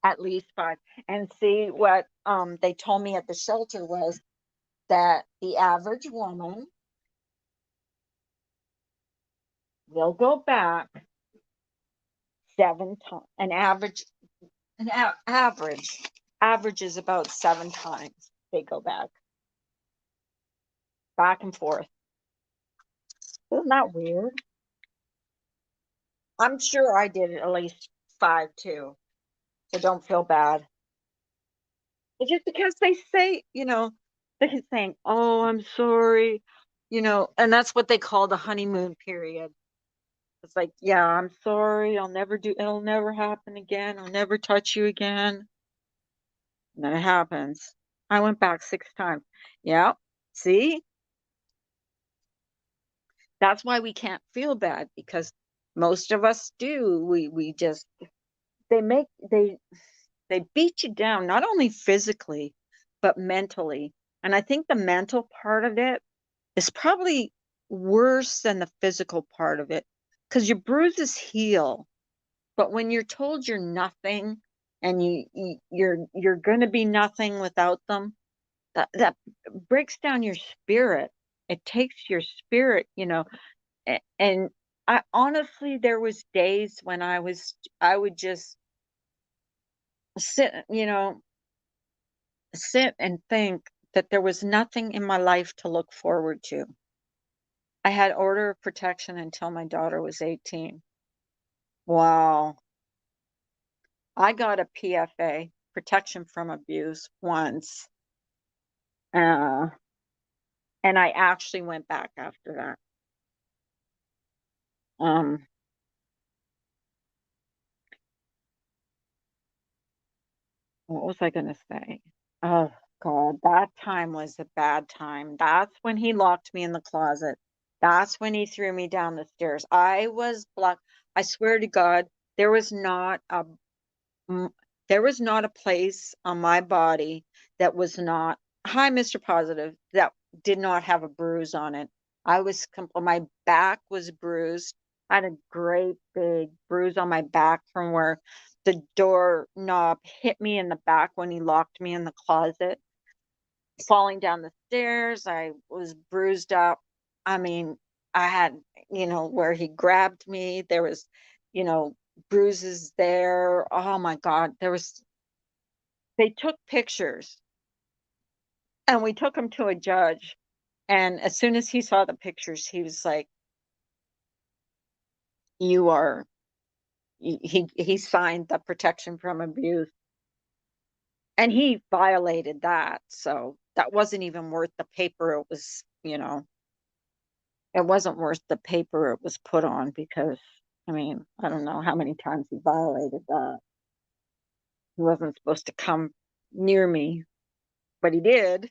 at least 5. And see what they told me at the shelter was that the average woman They'll go back 7 times. Average is about 7 times they go back and forth. Isn't that weird? I'm sure I did at least 5 too, so don't feel bad. It's just because they say, they keep saying, "Oh, I'm sorry," and that's what they call the honeymoon period. It's like, yeah, I'm sorry. It'll never happen again. I'll never touch you again. And then it happens. I went back 6 times. Yeah. See, that's why we can't feel bad because most of us do. We just, they make, they beat you down, not only physically, but mentally. And I think the mental part of it is probably worse than the physical part of it because your bruises heal. But when you're told you're nothing and you're going to be nothing without them, that breaks down your spirit. It takes your spirit. And I honestly, there was days when I would just sit and think that there was nothing in my life to look forward to. I had order of protection until my daughter was 18. Wow. I got a PFA, protection from abuse, once. Uh, and I actually went back after that. Um, what was I going to say? Oh, God, that time was a bad time. That's when he locked me in the closet. That's when he threw me down the stairs. I was blocked. I swear to God, there was not a Mm, there was not a place on my body that was not, hi, Mr. Positive, that did not have a bruise on it. My back was bruised. I had a great big bruise on my back from where the door knob hit me in the back when he locked me in the closet. Falling down the stairs, I was bruised up. I mean, I had, where he grabbed me, there was, you know, bruises there. Oh my God, they took pictures and we took them to a judge. And as soon as he saw the pictures, he was like, "You are," he signed the protection from abuse and he violated that. So that wasn't even worth the paper it wasn't worth the paper it was put on because, I mean, I don't know how many times he violated that. He wasn't supposed to come near me, but he did.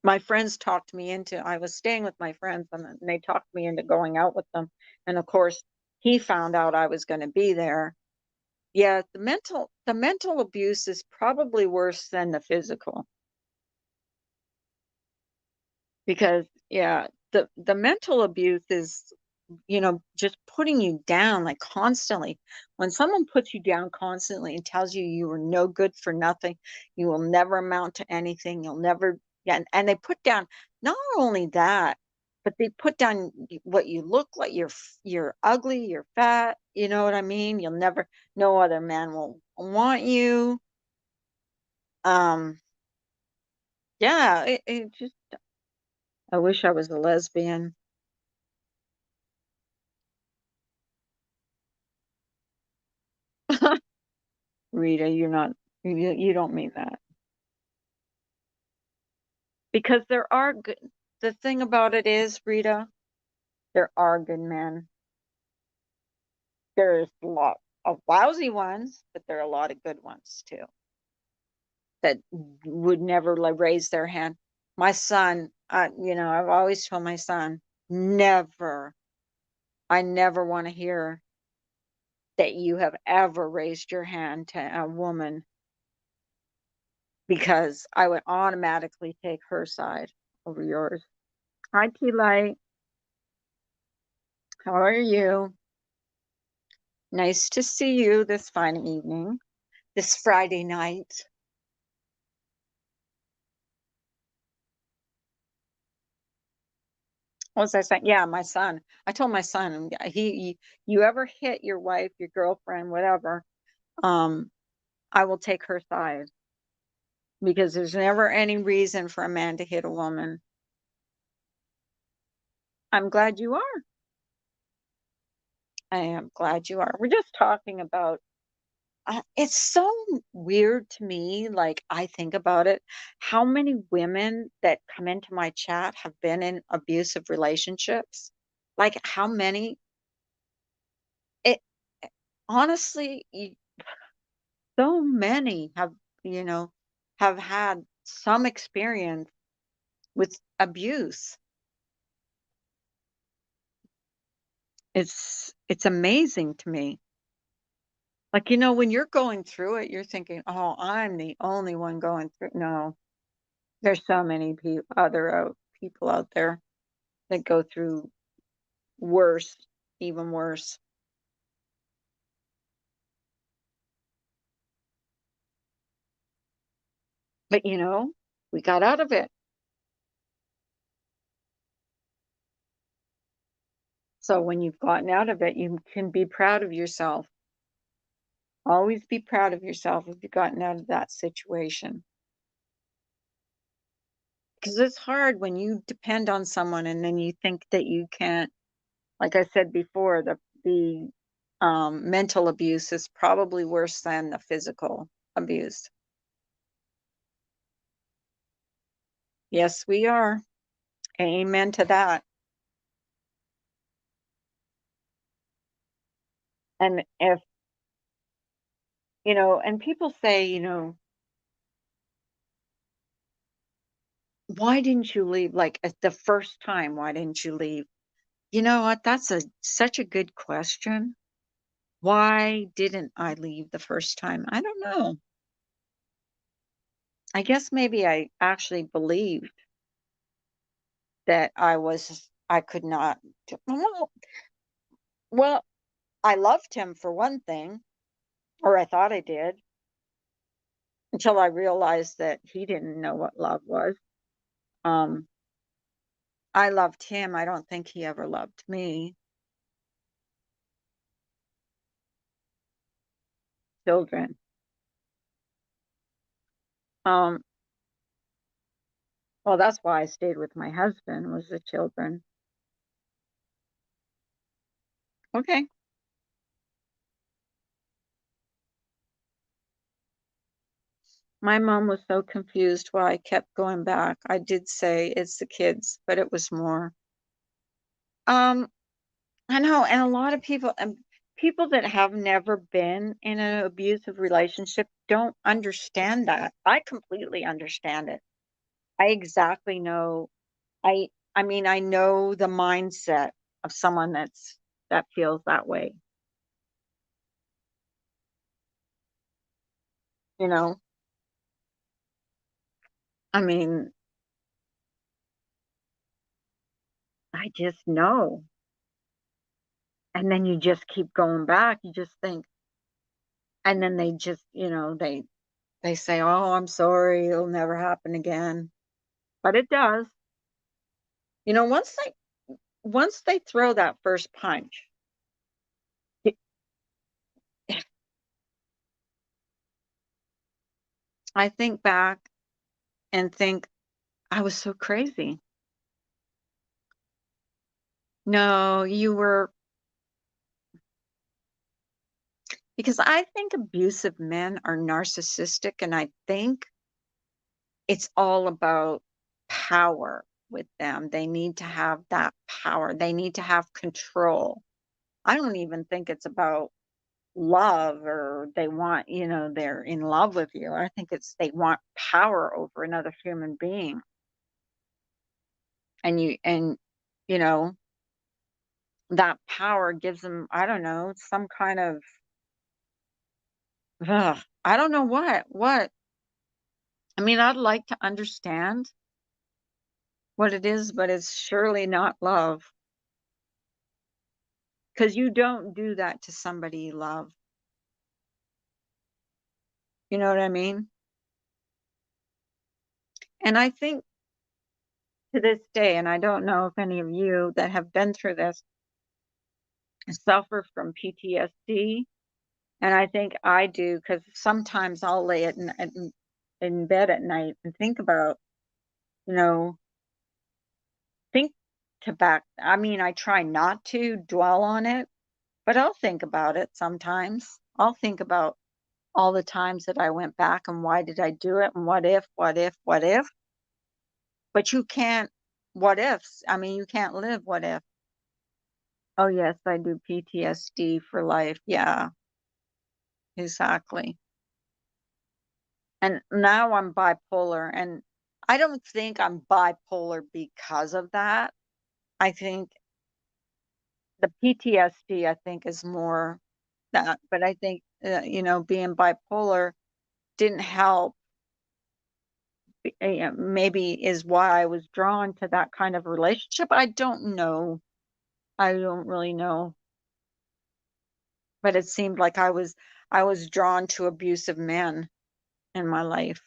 My friends talked me into, I was staying with my friends and they talked me into going out with them. And of course, he found out I was going to be there. Yeah, the mental abuse is probably worse than the physical because yeah, the mental abuse is just putting you down like constantly. When someone puts you down constantly and tells you you are no good for nothing, you will never amount to anything, you'll never, yeah, and they put down not only that, but they put down what you look like. You're ugly, you're fat, you know what I mean? You'll never, no other man will want you. Um, yeah, it just, I wish I was a lesbian. Rita, you're not, you don't mean that. Because there are good, the thing about it is, Rita, there are good men. There's a lot of lousy ones, but there are a lot of good ones too that would never like raise their hand. My son, I've always told my son, never, I never want to hear that you have ever raised your hand to a woman because I would automatically take her side over yours. Hi, T Light. How are you? Nice to see you this fine evening, this Friday night. What was I saying? Yeah, my son. I told my son, you ever hit your wife, your girlfriend, whatever, um, I will take her side because there's never any reason for a man to hit a woman. I'm glad you are. I am glad you are. We're just talking about it's so weird to me, like, I think about it, how many women that come into my chat have been in abusive relationships. Like, how many? It honestly, so many have, you know, have had some experience with abuse. It's amazing to me. Like, when you're going through it, you're thinking, "Oh, I'm the only one going through." No, there's so many other people out there that go through worse, even worse. But we got out of it. So when you've gotten out of it, you can be proud of yourself. Always be proud of yourself if you've gotten out of that situation. Because it's hard when you depend on someone and then you think that you can't. Like I said before, the mental abuse is probably worse than the physical abuse. Yes, we are. Amen to that. And if, and people say, why didn't you leave? Like at the first time, why didn't you leave? You know what? That's such a good question. Why didn't I leave the first time? I don't know. I guess maybe I actually believed that I could not. Well, I loved him for one thing, or I thought I did, until I realized that he didn't know what love was. Um, I loved him. I don't think he ever loved me. Children. Um, well, that's why I stayed with my husband was the children. Okay. My mom was so confused why I kept going back. I did say it's the kids, but it was more. Um, I know, and a lot of people and people that have never been in an abusive relationship don't understand that. I completely understand it. I exactly know. I mean, I know the mindset of someone that feels that way. You know, I mean, I just know. And then you just keep going back. You just think, and then they just, they say, "Oh, I'm sorry, it'll never happen again." But it does. You know, once they throw that first punch, it- I think back and think I was so crazy. No, you were because I think abusive men are narcissistic and I think it's all about power with them. They need to have that power. They need to have control. I don't even think it's about love or they want, they're in love with you. I think it's they want power over another human being. And you know, that power gives them, I don't know, some kind of I don't know what. I mean, I'd like to understand what it is, but it's surely not love because you don't do that to somebody you love. You know what I mean? And I think to this day, and I don't know if any of you that have been through this suffer from PTSD. And I think I do because sometimes I'll lay in bed at night and think about, you know, think to back. I mean, I try not to dwell on it, but I'll think about it sometimes. I'll think about all the times that I went back and why did I do it and what if, what if, what if. But you can't, what ifs. I mean, you can't live what if. Oh, yes, I do PTSD for life. Yeah, exactly. And now I'm bipolar, and I don't think I'm bipolar because of that. I think the PTSD, I think, is more that, but I think, being bipolar didn't help. Maybe is why I was drawn to that kind of relationship. I don't know. I don't really know. But it seemed like I was drawn to abusive men in my life.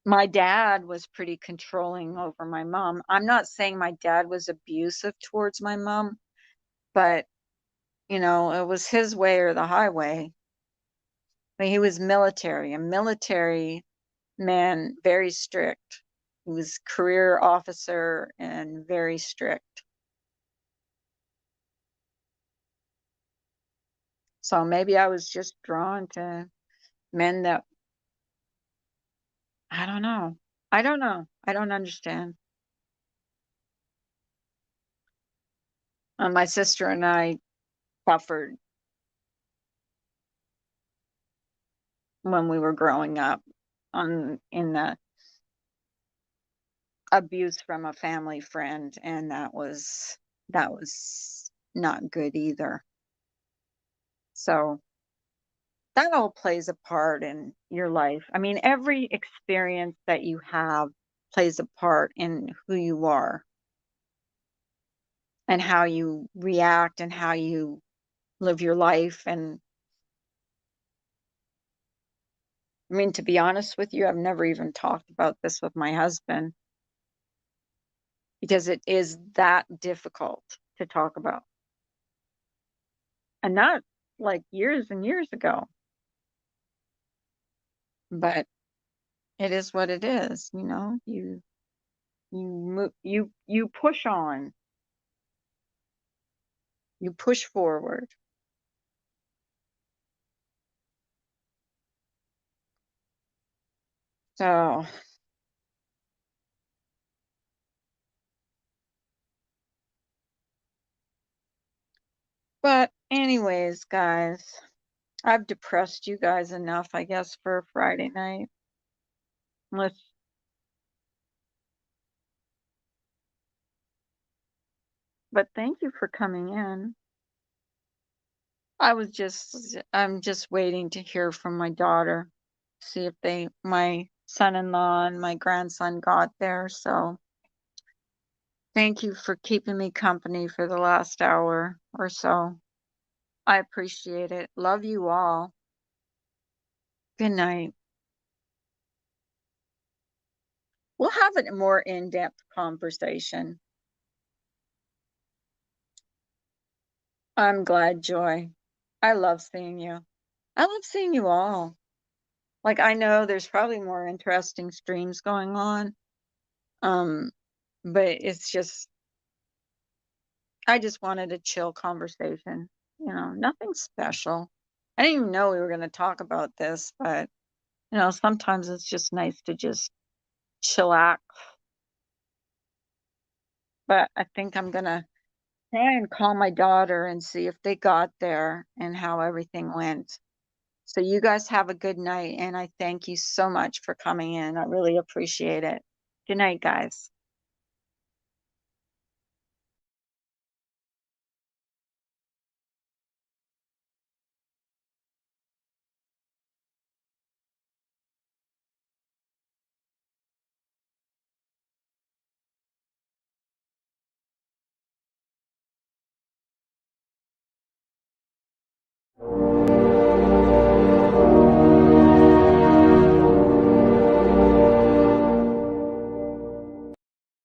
My dad was pretty controlling over my mom. I'm not saying my dad was abusive towards my mom, but it was his way or the highway. I mean, he was military, a military man, very strict. He was career officer and very strict. So maybe I was just drawn to men that, I don't know. I don't know. I don't understand. My sister and I suffered when we were growing up in the abuse from a family friend, and that was not good either. So that all plays a part in your life. I mean, every experience that you have plays a part in who you are and how you react and how you live your life. And I mean, to be honest with you, I've never even talked about this with my husband because it is that difficult to talk about. And not like years and years ago, but it is what it is, you push on, you push forward. So, but anyways, guys, I've depressed you guys enough, I guess, for a Friday night. Let's, but thank you for coming in. I'm just waiting to hear from my daughter, see if my son-in-law and my grandson got there. So thank you for keeping me company for the last hour or so. I appreciate it. Love you all. Good night. We'll have a more in-depth conversation. I'm glad, Joy. I love seeing you. I love seeing you all. Like, I know there's probably more interesting streams going on. Um, but it's just, I just wanted a chill conversation. Nothing special. I didn't even know we were going to talk about this, but sometimes it's just nice to just chillax. But I think I'm gonna try and call my daughter and see if they got there and how everything went. So you guys have a good night, and I thank you so much for coming in. I really appreciate it. Good night, guys.